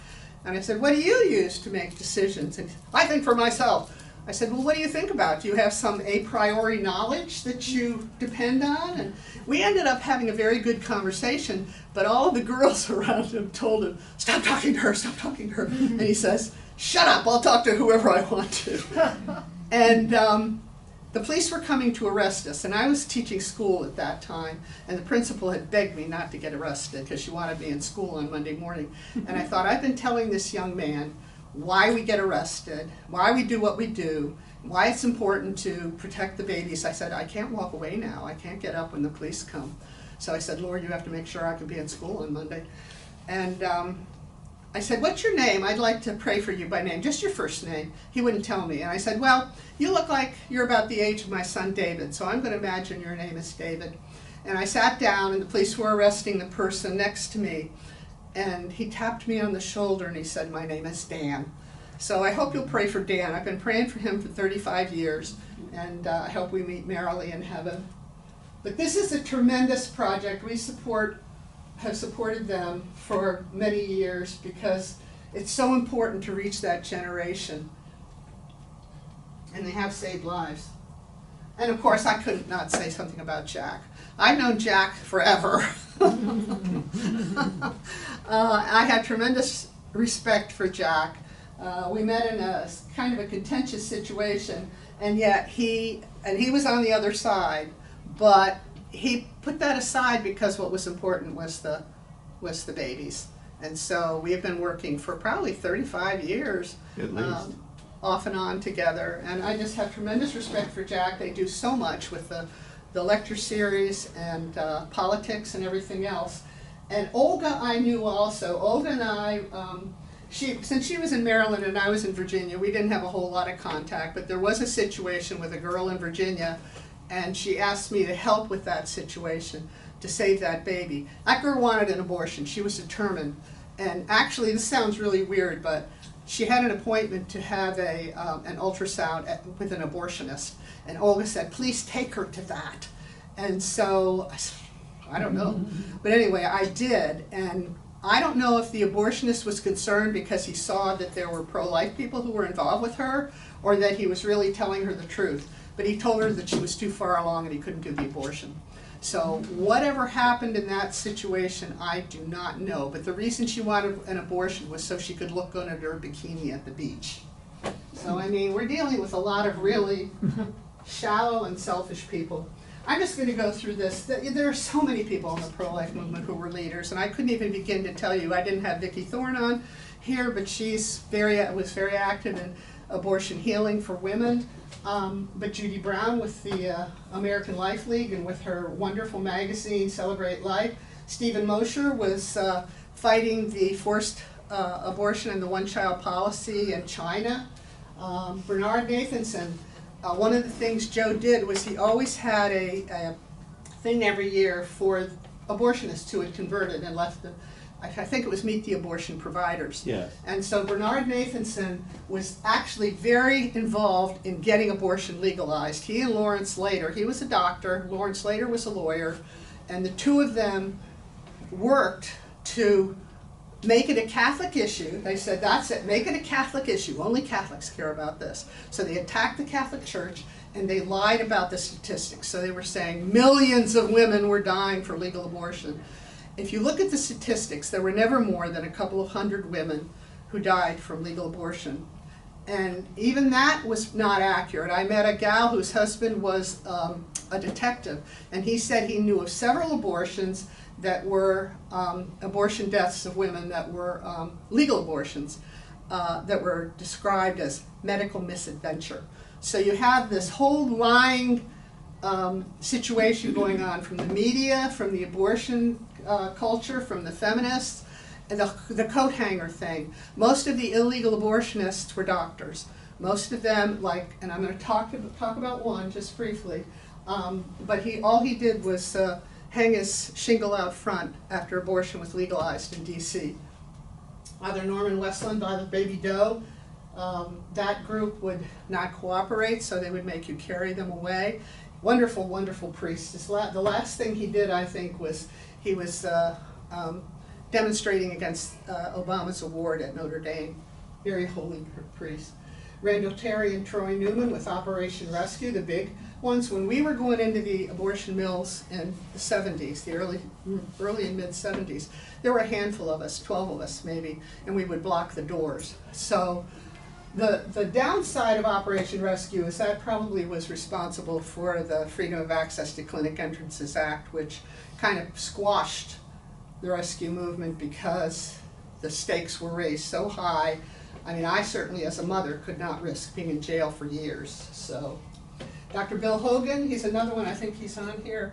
And I said, "What do you use to make decisions?" And I think for myself. I said, "Well, what do you think about? Do you have some a priori knowledge that you depend on?" And we ended up having a very good conversation, but all of the girls around him told him, "Stop talking to her, stop talking to her." And he says, shut up, I'll talk to whoever I want to. And the police were coming to arrest us, and I was teaching school at that time, and the principal had begged me not to get arrested because she wanted me in school on Monday morning. And I thought, I've been telling this young man why we get arrested, why we do what we do, why it's important to protect the babies. I said, I can't walk away now. I can't get up when the police come. So I said, Lord, you have to make sure I can be in school on Monday. And I said, what's your name? I'd like to pray for you by name, just your first name. He wouldn't tell me. And I said, well, you look like you're about the age of my son David, so I'm going to imagine your name is David. And I sat down, and the police were arresting the person next to me. And he tapped me on the shoulder, and he said, my name is Dan. So I hope you'll pray for Dan. I've been praying for him for 35 years, and I hope we meet merrily in heaven. But this is a tremendous project. We have supported them for many years because it's so important to reach that generation. And they have saved lives. And of course, I couldn't not say something about Jack. I've known Jack forever. I had tremendous respect for Jack. We met in a kind of a contentious situation, and yet he was on the other side, but he put that aside because what was important was the babies. And so we have been working for probably 35 years, At least. off and on together. And I just have tremendous respect for Jack. They do so much with the lecture series and politics and everything else. And Olga I knew also. Olga and I, since she was in Maryland and I was in Virginia, we didn't have a whole lot of contact, but there was a situation with a girl in Virginia, and she asked me to help with that situation to save that baby. That girl wanted an abortion. She was determined. And actually, this sounds really weird, but she had an appointment to have an ultrasound with an abortionist. And Olga said, please take her to that. And so, I don't know. But anyway, I did. And I don't know if the abortionist was concerned because he saw that there were pro-life people who were involved with her, or that he was really telling her the truth. But he told her that she was too far along and he couldn't do the abortion. So whatever happened in that situation, I do not know. But the reason she wanted an abortion was so she could look good in her bikini at the beach. So I mean, we're dealing with a lot of really shallow and selfish people. I'm just going to go through this. There are so many people in the pro-life movement who were leaders, and I couldn't even begin to tell you. I didn't have Vicki Thorne on here, but was very active in abortion healing for women. But Judy Brown with the American Life League and with her wonderful magazine, Celebrate Life. Stephen Mosher was fighting the forced abortion and the one-child policy in China. Bernard Nathanson, one of the things Joe did was he always had a thing every year for abortionists who had converted and left the, I think it was Meet the Abortion Providers. Yes. And so Bernard Nathanson was actually very involved in getting abortion legalized. He and Lawrence Slater, he was a doctor, Lawrence Slater was a lawyer, and the two of them worked to make it a Catholic issue. They said, that's it, make it a Catholic issue. Only Catholics care about this. So they attacked the Catholic Church, and they lied about the statistics. So they were saying millions of women were dying for legal abortion. If you look at the statistics, there were never more than a couple of hundred women who died from legal abortion. And even that was not accurate. I met a gal whose husband was a detective, and he said he knew of several abortions that were abortion deaths of women that were legal abortions that were described as medical misadventure. So you have this whole lying situation going on from the media, from the abortion culture, from the feminists, and the coat hanger thing. Most of the illegal abortionists were doctors. Most of them, and I'm going to talk about one just briefly, but all he did was hang his shingle out front after abortion was legalized in D.C. Either Norman Westland, either Baby Doe, that group would not cooperate, so they would make you carry them away. Wonderful, wonderful priest. The last thing he did, I think, was he was demonstrating against Obama's award at Notre Dame. Very holy priest. Randall Terry and Troy Newman with Operation Rescue, the big ones when we were going into the abortion mills in the 70s, the early and mid 70s. There were a handful of us, 12 of us maybe, and we would block the doors. So the downside of Operation Rescue is that probably was responsible for the Freedom of Access to Clinic Entrances Act, which kind of squashed the rescue movement because the stakes were raised so high. I mean, I certainly as a mother could not risk being in jail for years. So Dr. Bill Hogan, he's another one, I think he's on here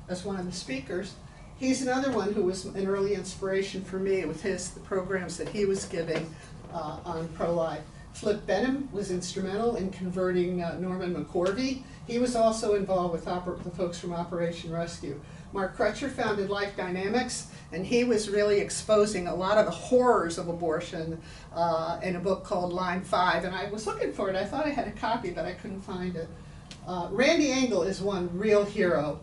as one of the speakers. He's another one who was an early inspiration for me with the programs that he was giving on pro-life. Flip Benham was instrumental in converting Norman McCorvey. He was also involved with the folks from Operation Rescue. Mark Kreitzer founded Life Dynamics, and he was really exposing a lot of the horrors of abortion in a book called Line 5. And I was looking for it. I thought I had a copy, but I couldn't find it. Randy Engel is one real hero.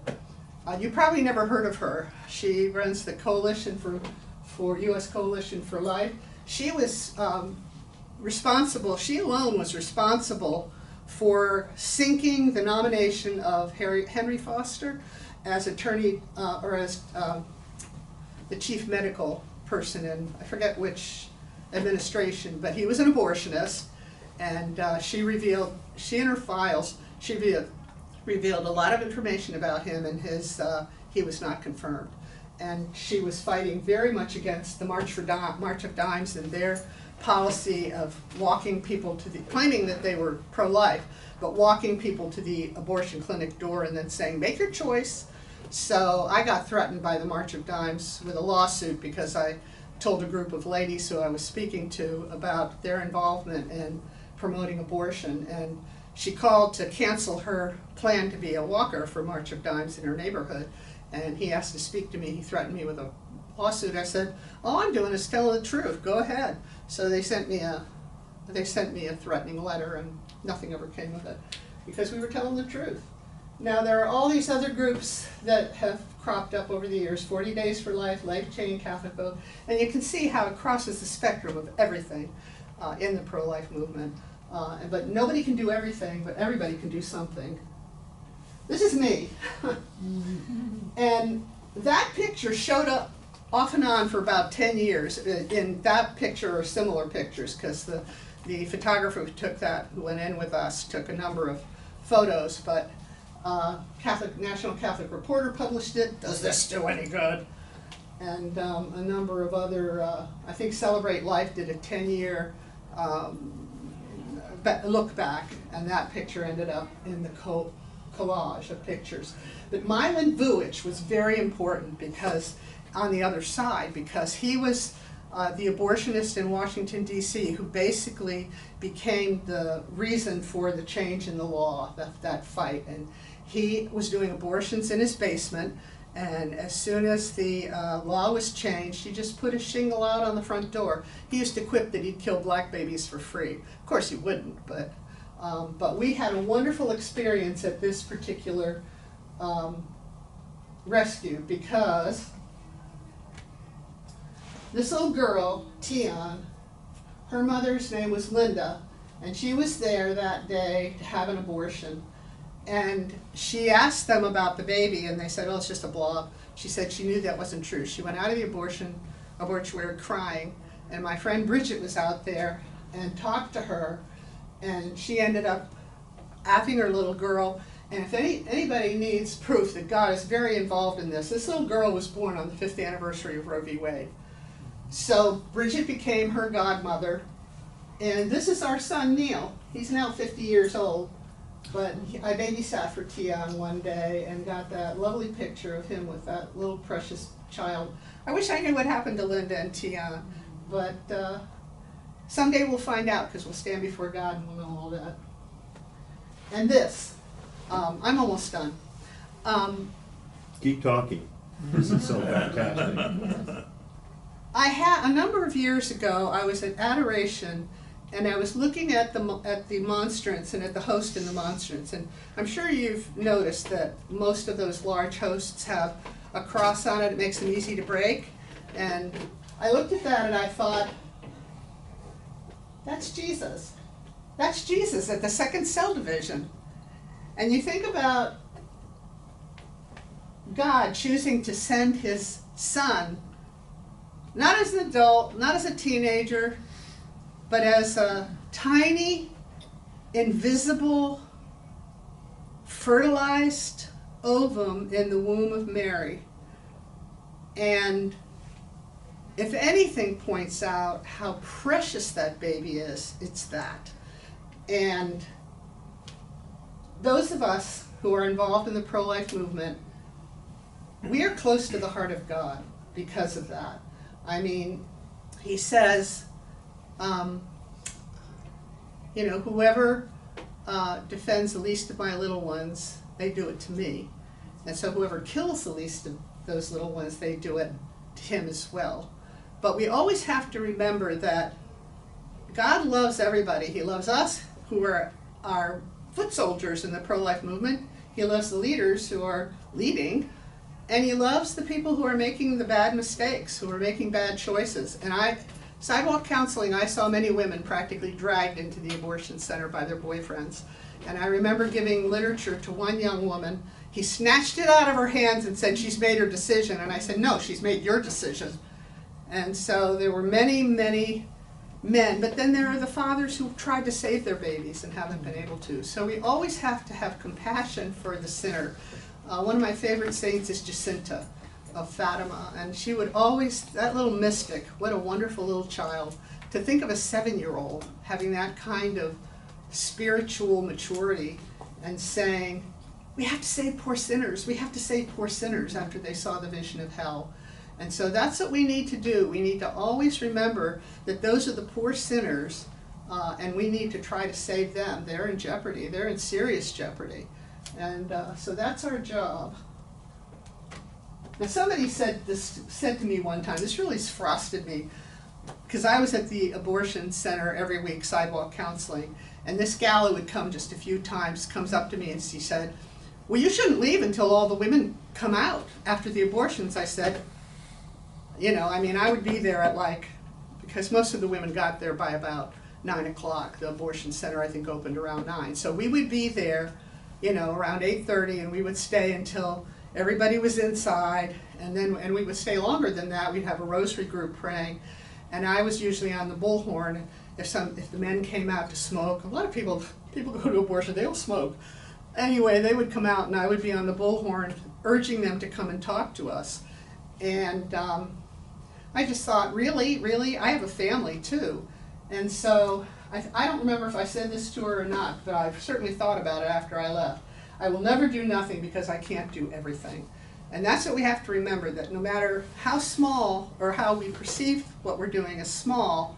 You probably never heard of her. She runs the Coalition for U.S. Coalition for Life. She was responsible, she alone was responsible for sinking the nomination of Henry Foster as attorney, or as the chief medical person in, I forget which administration, but he was an abortionist, and she in her files, she revealed a lot of information about him, and he was not confirmed. And she was fighting very much against the March of Dimes and their policy of walking people to the, claiming that they were pro-life, but walking people to the abortion clinic door and then saying, make your choice. So I got threatened by the March of Dimes with a lawsuit because I told a group of ladies who I was speaking to about their involvement in promoting abortion, and she called to cancel her plan to be a walker for March of Dimes in her neighborhood, and he asked to speak to me. He threatened me with a lawsuit. I said, all I'm doing is telling the truth, go ahead. So they sent me a threatening letter, and nothing ever came of it because we were telling the truth. Now there are all these other groups that have cropped up over the years, 40 Days for Life, Life Change, Catholic Vote, and you can see how it crosses the spectrum of everything in the pro-life movement. But nobody can do everything, but everybody can do something. This is me. And that picture showed up off and on for about 10 years in that picture or similar pictures, because the photographer who took that, who went in with us, took a number of photos, but National Catholic Reporter published it. Does this do any good? And a number of other, I think Celebrate Life did a 10-year look back, and that picture ended up in the collage of pictures. But Mylan Vuich was very important because, on the other side, because he was the abortionist in Washington, D.C., who basically became the reason for the change in the law, that fight. And he was doing abortions in his basement, and as soon as the law was changed, he just put a shingle out on the front door. He used to quip that he'd kill black babies for free. Of course he wouldn't, but we had a wonderful experience at this particular rescue, because this little girl, Tian, her mother's name was Linda, and she was there that day to have an abortion. And she asked them about the baby, and they said, oh, it's just a blob. She said she knew that wasn't true. She went out of the abortuary crying, and my friend Bridget was out there and talked to her, and she ended up apping her little girl. And if anybody needs proof that God is very involved in this little girl was born on the 5th anniversary of Roe v. Wade. So Bridget became her godmother, and this is our son Neil. He's now 50 years old, but I babysat for Tian one day and got that lovely picture of him with that little precious child. I wish I knew what happened to Linda and Tian, but someday we'll find out, because we'll stand before God and we'll know all that. And this, I'm almost done. Keep talking. This is so fantastic. A number of years ago, I was at Adoration, and I was looking at the monstrance and at the host in the monstrance. And I'm sure you've noticed that most of those large hosts have a cross on it. It makes them easy to break. And I looked at that and I thought, that's Jesus. That's Jesus at the second cell division. And you think about God choosing to send his son, not as an adult, not as a teenager, but as a tiny, invisible, fertilized ovum in the womb of Mary. And if anything points out how precious that baby is, it's that. And those of us who are involved in the pro-life movement, we are close to the heart of God because of that. I mean, he says, whoever defends the least of my little ones, they do it to me. And so whoever kills the least of those little ones, they do it to him as well. But we always have to remember that God loves everybody. He loves us, who are foot soldiers in the pro-life movement. He loves the leaders who are leading. And he loves the people who are making the bad mistakes, who are making bad choices. And sidewalk counseling, I saw many women practically dragged into the abortion center by their boyfriends. And I remember giving literature to one young woman. He snatched it out of her hands and said, she's made her decision. And I said, no, she's made your decision. And so there were many, many men. But then there are the fathers who tried to save their babies and haven't been able to. So we always have to have compassion for the sinner. One of my favorite saints is Jacinta of Fatima, and she would always, that little mystic, what a wonderful little child, to think of a 7-year-old having that kind of spiritual maturity and saying, we have to save poor sinners, we have to save poor sinners, after they saw the vision of hell. And so that's what we need to do. We need to always remember that those are the poor sinners, and we need to try to save them. They're in jeopardy, they're in serious jeopardy. And so that's our job. Now somebody said to me one time, this really frosted me, because I was at the abortion center every week, sidewalk counseling, and this gal who would come just a few times comes up to me and she said, well, you shouldn't leave until all the women come out after the abortions. I said, I would be there at because most of the women got there by about 9 o'clock. The abortion center, I think, opened around 9. So we would be there around 8:30, and we would stay until everybody was inside, and we would stay longer than that. We'd have a rosary group praying, and I was usually on the bullhorn if the men came out to smoke. A lot of people go to abortion, they'll smoke. Anyway, they would come out, and I would be on the bullhorn urging them to come and talk to us. And I just thought, really, I have a family too. And so I don't remember if I said this to her or not, but I've certainly thought about it after I left. I will never do nothing because I can't do everything. And that's what we have to remember, that no matter how small or how we perceive what we're doing as small,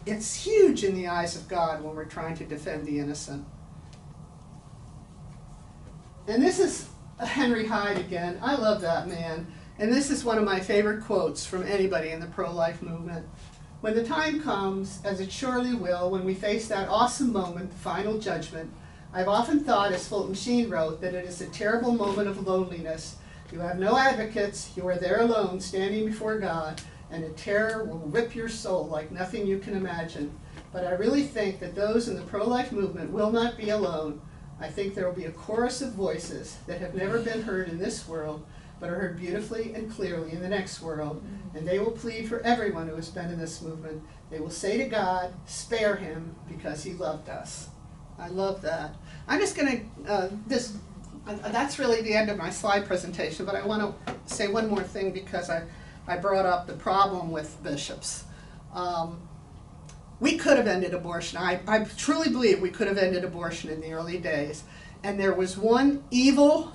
it's huge in the eyes of God when we're trying to defend the innocent. And this is Henry Hyde again. I love that man. And this is one of my favorite quotes from anybody in the pro-life movement. When the time comes, as it surely will, when we face that awesome moment, the final judgment, I've often thought, as Fulton Sheen wrote, that it is a terrible moment of loneliness. You have no advocates, you are there alone, standing before God, and a terror will rip your soul like nothing you can imagine. But I really think that those in the pro-life movement will not be alone. I think there will be a chorus of voices that have never been heard in this world, but are heard beautifully and clearly in the next world, and they will plead for everyone who has been in this movement. They will say to God, spare him, because he loved us. I love that. I'm just going to, that's really the end of my slide presentation, but I want to say one more thing, because I brought up the problem with bishops. We could have ended abortion. I truly believe we could have ended abortion in the early days. And there was one evil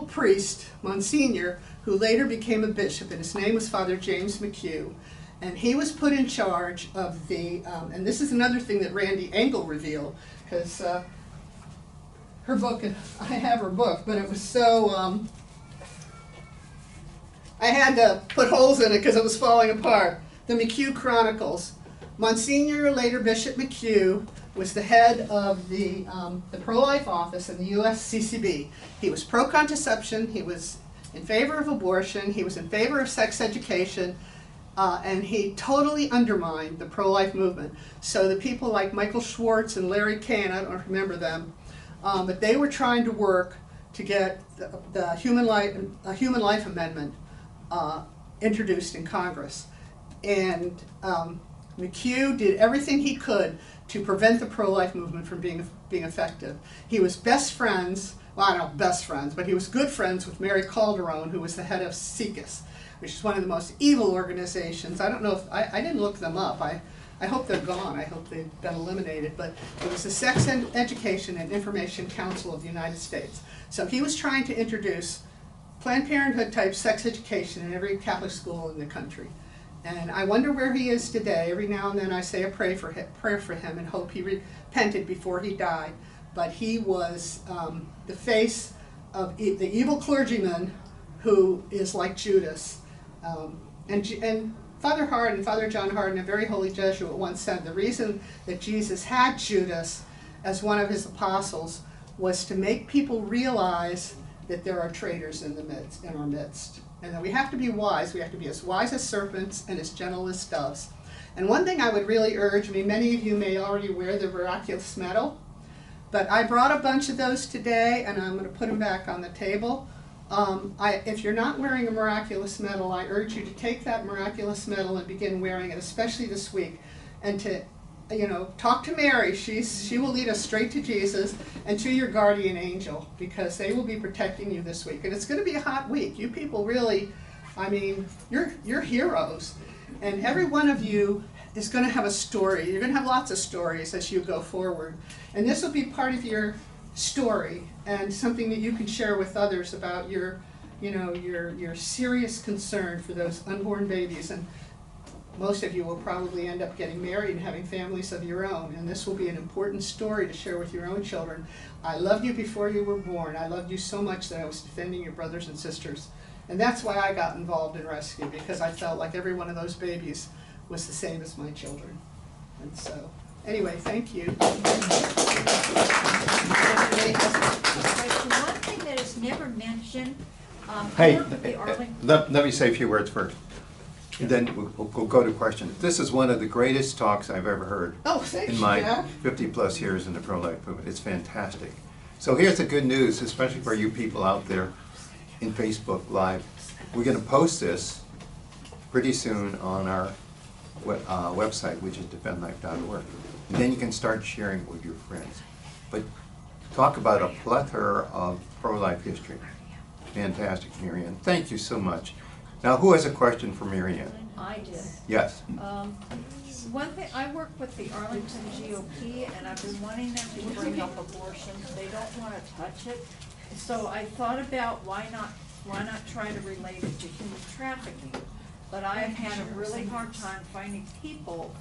priest, Monsignor, who later became a bishop, and his name was Father James McHugh. And he was put in charge of the, and this is another thing that Randy Engel revealed, because her book, I have her book, but it was so, I had to put holes in it because it was falling apart. The McHugh Chronicles. Monsignor, later Bishop McHugh, was the head of the pro-life office in the USCCB. He was pro-contraception, he was in favor of abortion, he was in favor of sex education, and he totally undermined the pro-life movement. So the people like Michael Schwartz and Larry Kahn, I don't remember them, but they were trying to work to get the human life amendment introduced in Congress. And McHugh did everything he could to prevent the pro-life movement from being effective. He was best friends, well, I don't know best friends, but he was good friends with Mary Calderon, who was the head of SIECUS, which is one of the most evil organizations. I don't know if, I didn't look them up. I hope they're gone. I hope they've been eliminated. But it was the Sex Education and Information Council of the United States. So he was trying to introduce Planned Parenthood type sex education in every Catholic school in the country. And I wonder where he is today. Every now and then I say a prayer for him and hope he repented before he died. But he was the face of the evil clergyman who is like Judas. And Father Hardon, Father John Hardon, a very holy Jesuit, once said the reason that Jesus had Judas as one of his apostles was to make people realize that there are traitors in our midst. And that we have to be wise. We have to be as wise as serpents and as gentle as doves. And one thing I would really urge, many of you may already wear the miraculous medal, but I brought a bunch of those today, and I'm going to put them back on the table. If you're not wearing a miraculous medal, I urge you to take that miraculous medal and begin wearing it, especially this week, and to, talk to Mary. She will lead us straight to Jesus and to your guardian angel, because they will be protecting you this week. And it's going to be a hot week. You people really, you're heroes. And every one of you is going to have a story. You're going to have lots of stories as you go forward. And this will be part of your story and something that you can share with others about your serious concern for those unborn babies. And most of you will probably end up getting married and having families of your own, and this will be an important story to share with your own children. I loved you before you were born. I loved you so much that I was defending your brothers and sisters. And that's why I got involved in rescue, because I felt like every one of those babies was the same as my children. And so, anyway, thank you. One thing that is never mentioned, Hey, I work with the Arlington. let me say a few words first. Then we'll go to questions. This is one of the greatest talks I've ever heard Oh, thank in you, my Jack. 50+ years in the pro-life movement. It's fantastic. So here's the good news, especially for you people out there in Facebook Live. We're going to post this pretty soon on our website, which is defendlife.org. And then you can start sharing it with your friends. But talk about a plethora of pro-life history. Fantastic, Marianne. Thank you so much. Now, who has a question for Marianne? I did. Yes. One thing, I work with the Arlington GOP, and I've been wanting them to bring up abortions. They don't want to touch it. So I thought about why not try to relate it to human trafficking. But I have had a really hard time finding people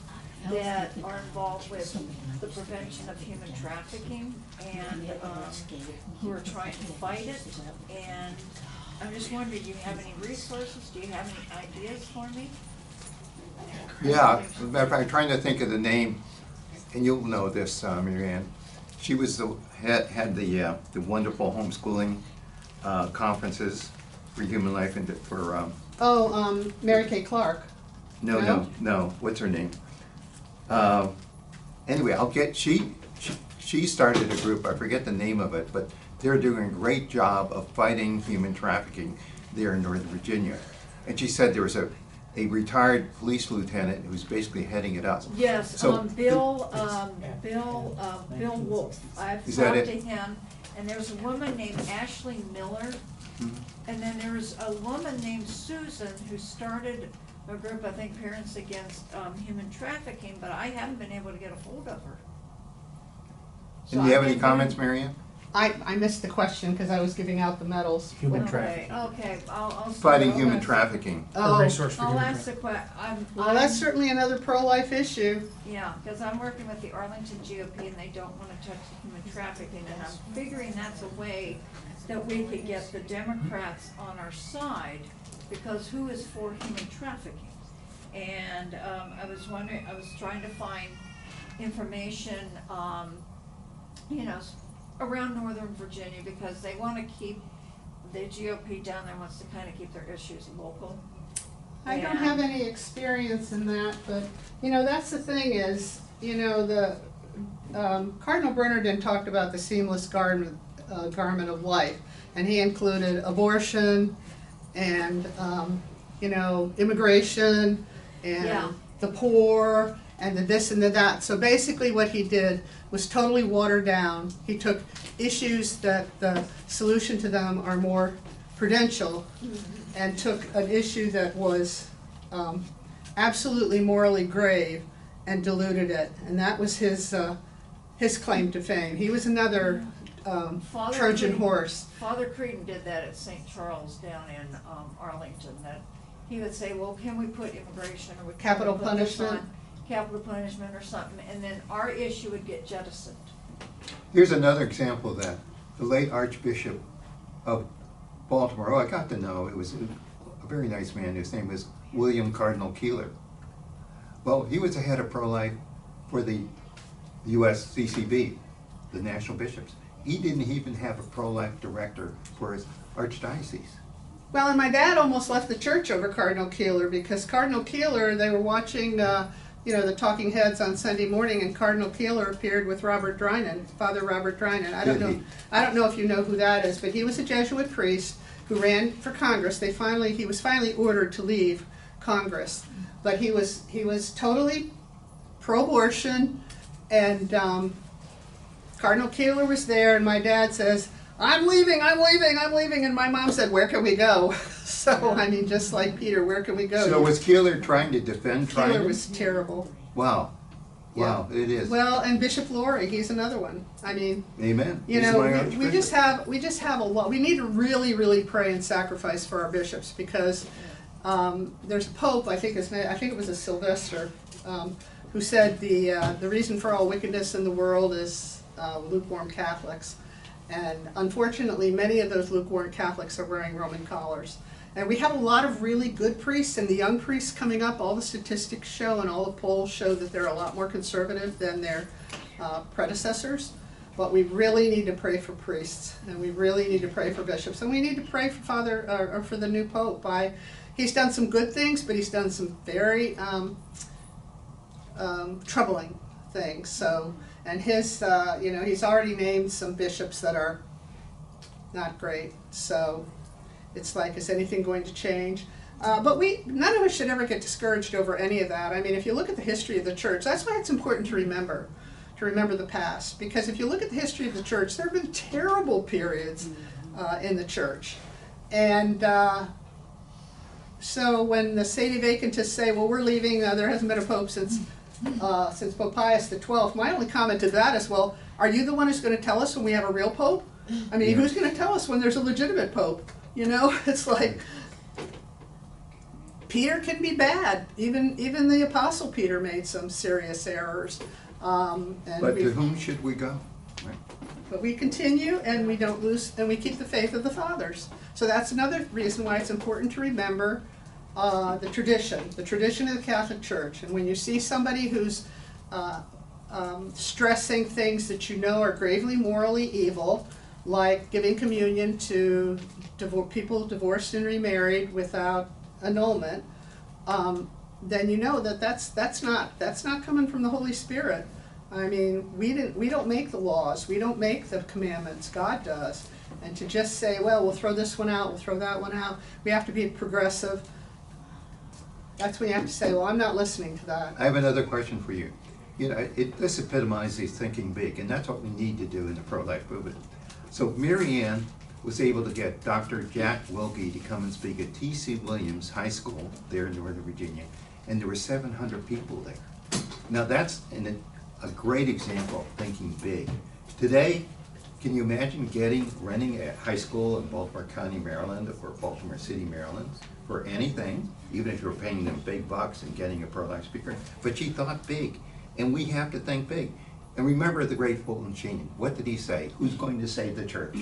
that are involved with the prevention of human trafficking and who are trying to fight it. And I'm just wondering, do you have any resources? Do you have any ideas for me? Yeah, as a matter of fact, I'm trying to think of the name, and you'll know this, Marianne. She was had the wonderful homeschooling conferences for human life and for. Mary Kay Clark. No. What's her name? Anyway, I'll get. She started a group. I forget the name of it, but they're doing a great job of fighting human trafficking there in Northern Virginia. And she said there was a retired police lieutenant who's basically heading it up. Yes, So, Bill Wolf. I've Is that talked to it? him, and there's a woman named Ashley Miller, and then there's a woman named Susan who started a group, I think, Parents Against Human Trafficking, but I haven't been able to get a hold of her. So And do you have I've any been comments, doing- Marianne? I missed the question because I was giving out the medals. Human Okay, trafficking. okay, I'll. Fighting I'll human ask- trafficking. A resource for I'll human ask the trafficking. Well, that's certainly another pro-life issue. Yeah, because I'm working with the Arlington GOP and they don't want to touch the human trafficking, and I'm figuring that's a way that we could get the Democrats on our side, because who is for human trafficking? And I was trying to find information, around Northern Virginia, because they want to keep, the GOP down there wants to kind of keep their issues local. I don't have any experience in that, but, that's the thing is, Cardinal Bernardin talked about the seamless garment of life, and he included abortion and immigration and Yeah. the poor and the this and the that. So basically what he did was totally watered down. He took issues that the solution to them are more prudential and took an issue that was absolutely morally grave and diluted it. And that was his claim to fame. He was another Father Trojan Creedon- horse. Father Creedon did that at St. Charles down in Arlington, that he would say, well, can we put immigration or Capital can we put this punishment? on capital punishment or something, and then our issue would get jettisoned. Here's another example of that. The late Archbishop of Baltimore, I got to know, it was a very nice man. His name was William Cardinal Keeler. Well, he was the head of pro-life for the U.S. CCB, the National Bishops. He didn't even have a pro-life director for his archdiocese. Well, and my dad almost left the church over Cardinal Keeler, because Cardinal Keeler, they were watching, the Talking Heads on Sunday morning, and Cardinal Keeler appeared with Robert Drinan, Father Robert Drinan. I don't know if you know who that is, but he was a Jesuit priest who ran for Congress. He was finally ordered to leave Congress, but he was totally pro-abortion, and Cardinal Keeler was there, and my dad says, I'm leaving, and my mom said, where can we go? So, I mean, just like Peter, where can we go? So was Keeler trying to defend Keeler Trinan? was terrible. Wow. Yeah. Wow, it is. Well, and Bishop Laurie, he's another one. I mean, Amen. you He's know, my we archbishop. just have a lot. We need to really, really pray and sacrifice for our bishops, because there's a pope, I think it was a Sylvester, who said the reason for all wickedness in the world is lukewarm Catholics. And unfortunately, many of those lukewarm Catholics are wearing Roman collars. And we have a lot of really good priests, and the young priests coming up, all the statistics show and all the polls show that they're a lot more conservative than their predecessors. But we really need to pray for priests, and we really need to pray for bishops, and we need to pray for for the new pope. He's done some good things, but he's done some very troubling things. So, and his, he's already named some bishops that are not great. So, it's like, is anything going to change? But none of us should ever get discouraged over any of that. I mean, if you look at the history of the church, that's why it's important to remember the past. Because if you look at the history of the church, there have been terrible periods in the church. And so when the Sede Vacantists say, well, we're leaving, there hasn't been a pope since Pope Pius XII, my only comment to that is, well, are you the one who's going to tell us when we have a real pope? I mean, who's going to tell us when there's a legitimate pope? You know, it's like, Peter can be bad. Even the Apostle Peter made some serious errors. But to whom should we go? Right. But we continue, and we don't lose, and we keep the faith of the fathers. So that's another reason why it's important to remember the tradition of the Catholic Church. And when you see somebody who's stressing things that you know are gravely morally evil, like giving communion to people divorced and remarried without annulment, then you know that that's not coming from the Holy Spirit. I mean, we don't make the laws, we don't make the commandments, God does. And to just say, well, we'll throw this one out, we'll throw that one out, we have to be progressive. That's when you have to say, well, I'm not listening to that. I have another question for you. You know, this epitomizes thinking big, and that's what we need to do in the pro-life movement. So Mary Ann was able to get Dr. Jack Wilkie to come and speak at T.C. Williams High School there in Northern Virginia, and there were 700 people there. Now that's a great example of thinking big. Today, can you imagine renting a high school in Baltimore County, Maryland, or Baltimore City, Maryland, for anything, even if you're paying them big bucks and getting a pro-life speaker? But she thought big, and we have to think big. And remember the great Fulton Sheen. What did he say? Who's going to save the church?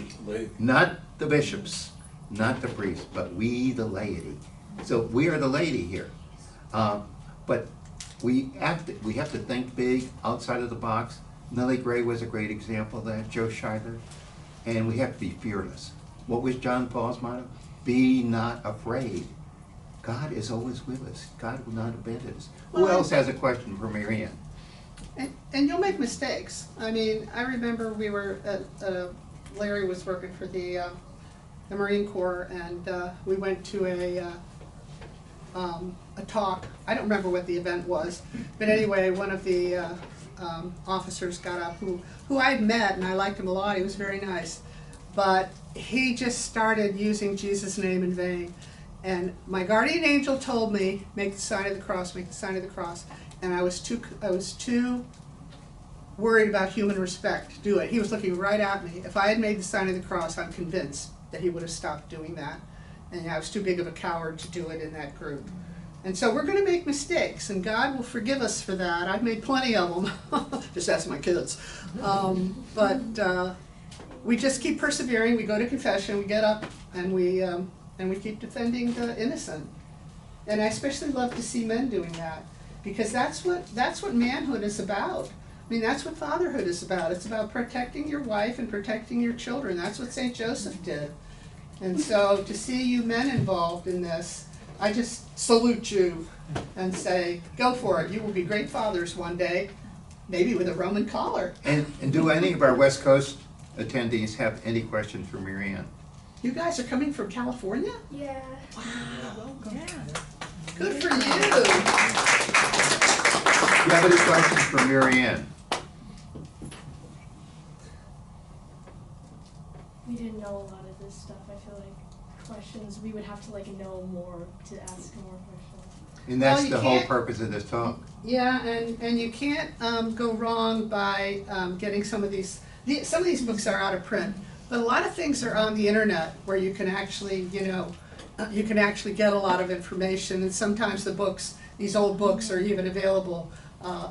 Not the bishops, not the priests, but we, the laity. So we are the laity here. But we have to think big, outside of the box. Nellie Gray was a great example of that, Joe Schuyler. And we have to be fearless. What was John Paul's motto? Be not afraid. God is always with us. God will not abandon us. Who else has a question for Mary Ann? And you'll make mistakes. I mean, I remember we were Larry was working for the Marine Corps, and we went to a talk. I don't remember what the event was, but anyway, one of the officers got up who I had met, and I liked him a lot. He was very nice, but he just started using Jesus' name in vain. And my guardian angel told me, make the sign of the cross, make the sign of the cross. And I was too worried about human respect to do it. He was looking right at me. If I had made the sign of the cross, I'm convinced that he would have stopped doing that. And I was too big of a coward to do it in that group. And so we're going to make mistakes, and God will forgive us for that. I've made plenty of them. Just ask my kids. But we just keep persevering. We go to confession. We get up, and we keep defending the innocent. And I especially love to see men doing that, because that's what manhood is about. I mean, that's what fatherhood is about. It's about protecting your wife and protecting your children. That's what St. Joseph did. And so to see you men involved in this, I just salute you and say, go for it. You will be great fathers one day, maybe with a Roman collar. And do any of our West Coast attendees have any questions for Mary Ann? You guys are coming from California? Yeah. Yeah. Good for you. Do you have any questions for Mary Ann? We didn't know a lot of this stuff. I feel like questions, we would have to like know more to ask more questions. And that's Well, you the whole can't- purpose of this talk. Yeah, and you can't go wrong by getting some of these books are out of print, but a lot of things are on the internet where you can actually, you can actually get a lot of information, and sometimes the books, these old books, are even available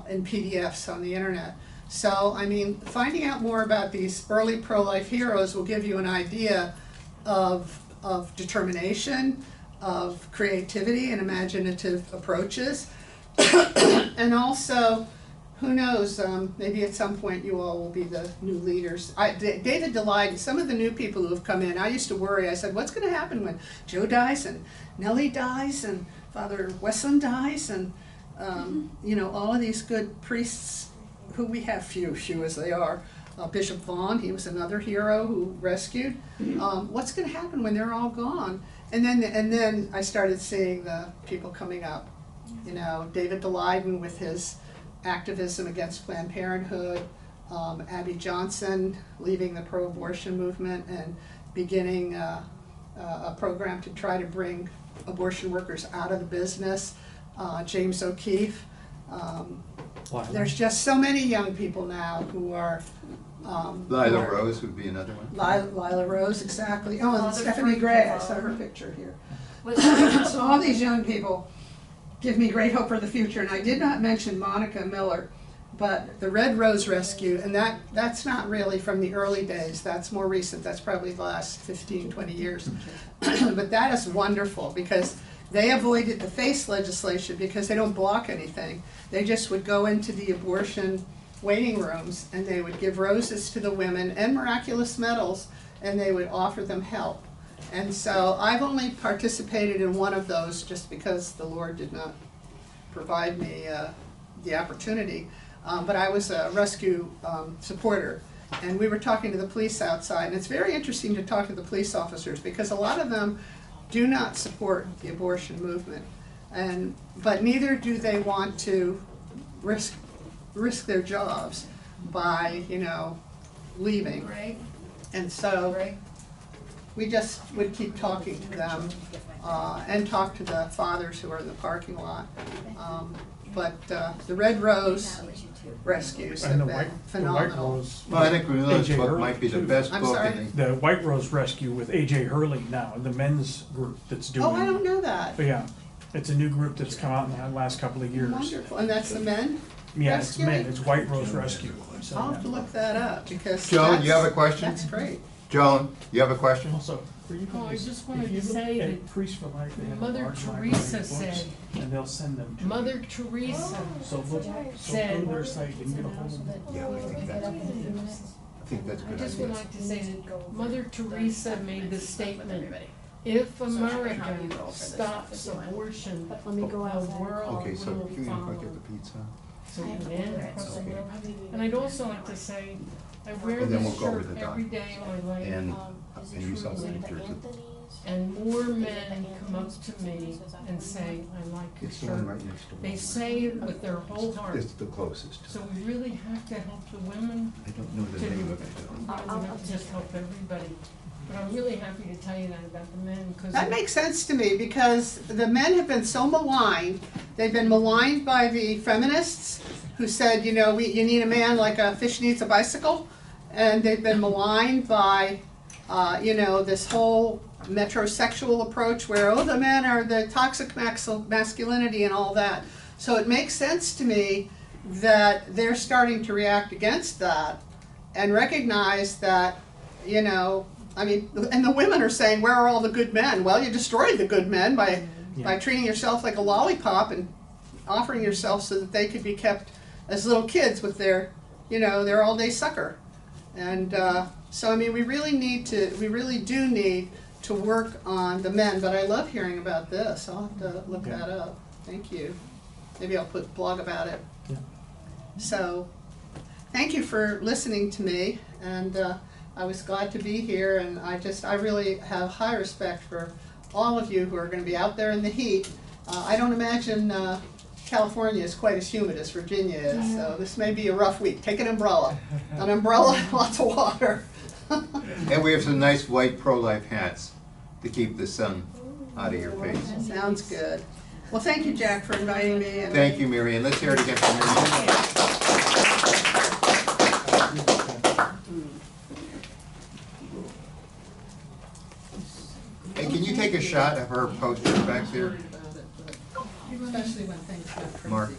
in PDFs on the internet. So, I mean, finding out more about these early pro-life heroes will give you an idea of determination, of creativity and imaginative approaches. And also, who knows, maybe at some point you all will be the new leaders. David Delight, some of the new people who have come in, I used to worry. I said, what's going to happen when Joe dies and Nellie dies and Father Wesson dies and, all of these good priests who we have few as they are. Bishop Vaughn, he was another hero who rescued. What's going to happen when they're all gone? And then I started seeing the people coming up. David DeLayden with his activism against Planned Parenthood, Abby Johnson leaving the pro-abortion movement and beginning a program to try to bring abortion workers out of the business, James O'Keefe. There's just so many young people now who are Lila Rose would be another one. Lila Rose, exactly. Oh, and Stephanie Gray, I saw her picture here. Was So all these young people give me great hope for the future. And I did not mention Monica Miller, but the Red Rose Rescue, and that's not really from the early days. That's more recent. That's probably the last 15, 20 years. But that is wonderful because they avoided the FACE legislation because they don't block anything. They just would go into the abortion waiting rooms and they would give roses to the women and miraculous medals, and they would offer them help. And so I've only participated in one of those just because the Lord did not provide me the opportunity. But I was a rescue supporter, and we were talking to the police outside. And it's very interesting to talk to the police officers because a lot of them do not support the abortion movement, but neither do they want to risk their jobs by leaving. Right. And so Right. we just would keep talking to them and talk to the fathers who are in the parking lot. But the Red Rose rescues have And the been White phenomenal. Rose. Well, I think Lila's A.J. book Hurley, might be the too. best I'm book. sorry? I think. The White Rose Rescue with A.J. Hurley now, the men's group that's doing. Oh, I don't know that. But yeah, it's a new group that's come out in the last couple of years. Wonderful. And that's the men? Yeah, it's men, Rescuing? it's White Rose Rescue. So, I'll have to yeah. look that up because Joan, you have a question? That's great. Joan, you have a question? Also, for you Oh, I guys, just wanted if you to look say at that Priest for Life, they have a Mother large Teresa library of books, said- and they'll send them to you. Mother Teresa So look, so said- go to their site and get a hold of them. Yeah, I think that's a I good just would idea. like to say that Mother Teresa made the statement, if America stops abortion, Let me go the outside. world Okay, so will can we go follow. get the pizza? so we can across the road. And I'd also like to say, I wear And then this we'll go over shirt the dock. every day of my life. And you saw the New Jersey. And more men come up to me and say, I like your It's the one shirt. right next door. They say it with their whole heart. It's the closest. So we really have to help the women. I don't know the name of it though. We have to just help everybody. But I'm really happy to tell you that about the men, because. That makes sense to me because the men have been so maligned. They've been maligned by the feminists who said, you know, you need a man like a fish needs a bicycle. And they've been maligned by, you know, this whole metrosexual approach where, oh, the men are the toxic masculinity and all that. So it makes sense to me that they're starting to react against that and recognize that, you know, I mean, and the women are saying, where are all the good men? Well, you destroyed the good men by treating yourself like a lollipop and offering yourself so that they could be kept as little kids with their, you know, their all-day sucker. And so, I mean, we really do need to work on the men, but I love hearing about this. I'll have to look that up. Thank you. Maybe I'll blog about it. Yeah. So, thank you for listening to me, and I was glad to be here, and I really have high respect for all of you who are going to be out there in the heat. I don't imagine California is quite as humid as Virginia is, so this may be a rough week. Take an umbrella, lots of water. And we have some nice white pro-life hats to keep the sun out of your face. Sounds good. Well, thank you, Jack, for inviting me. And Thank you, Mary Ann. Let's hear it again from Mary Ann. Hey, can you take a shot of her poster back there? Especially when things get crazy. Mark.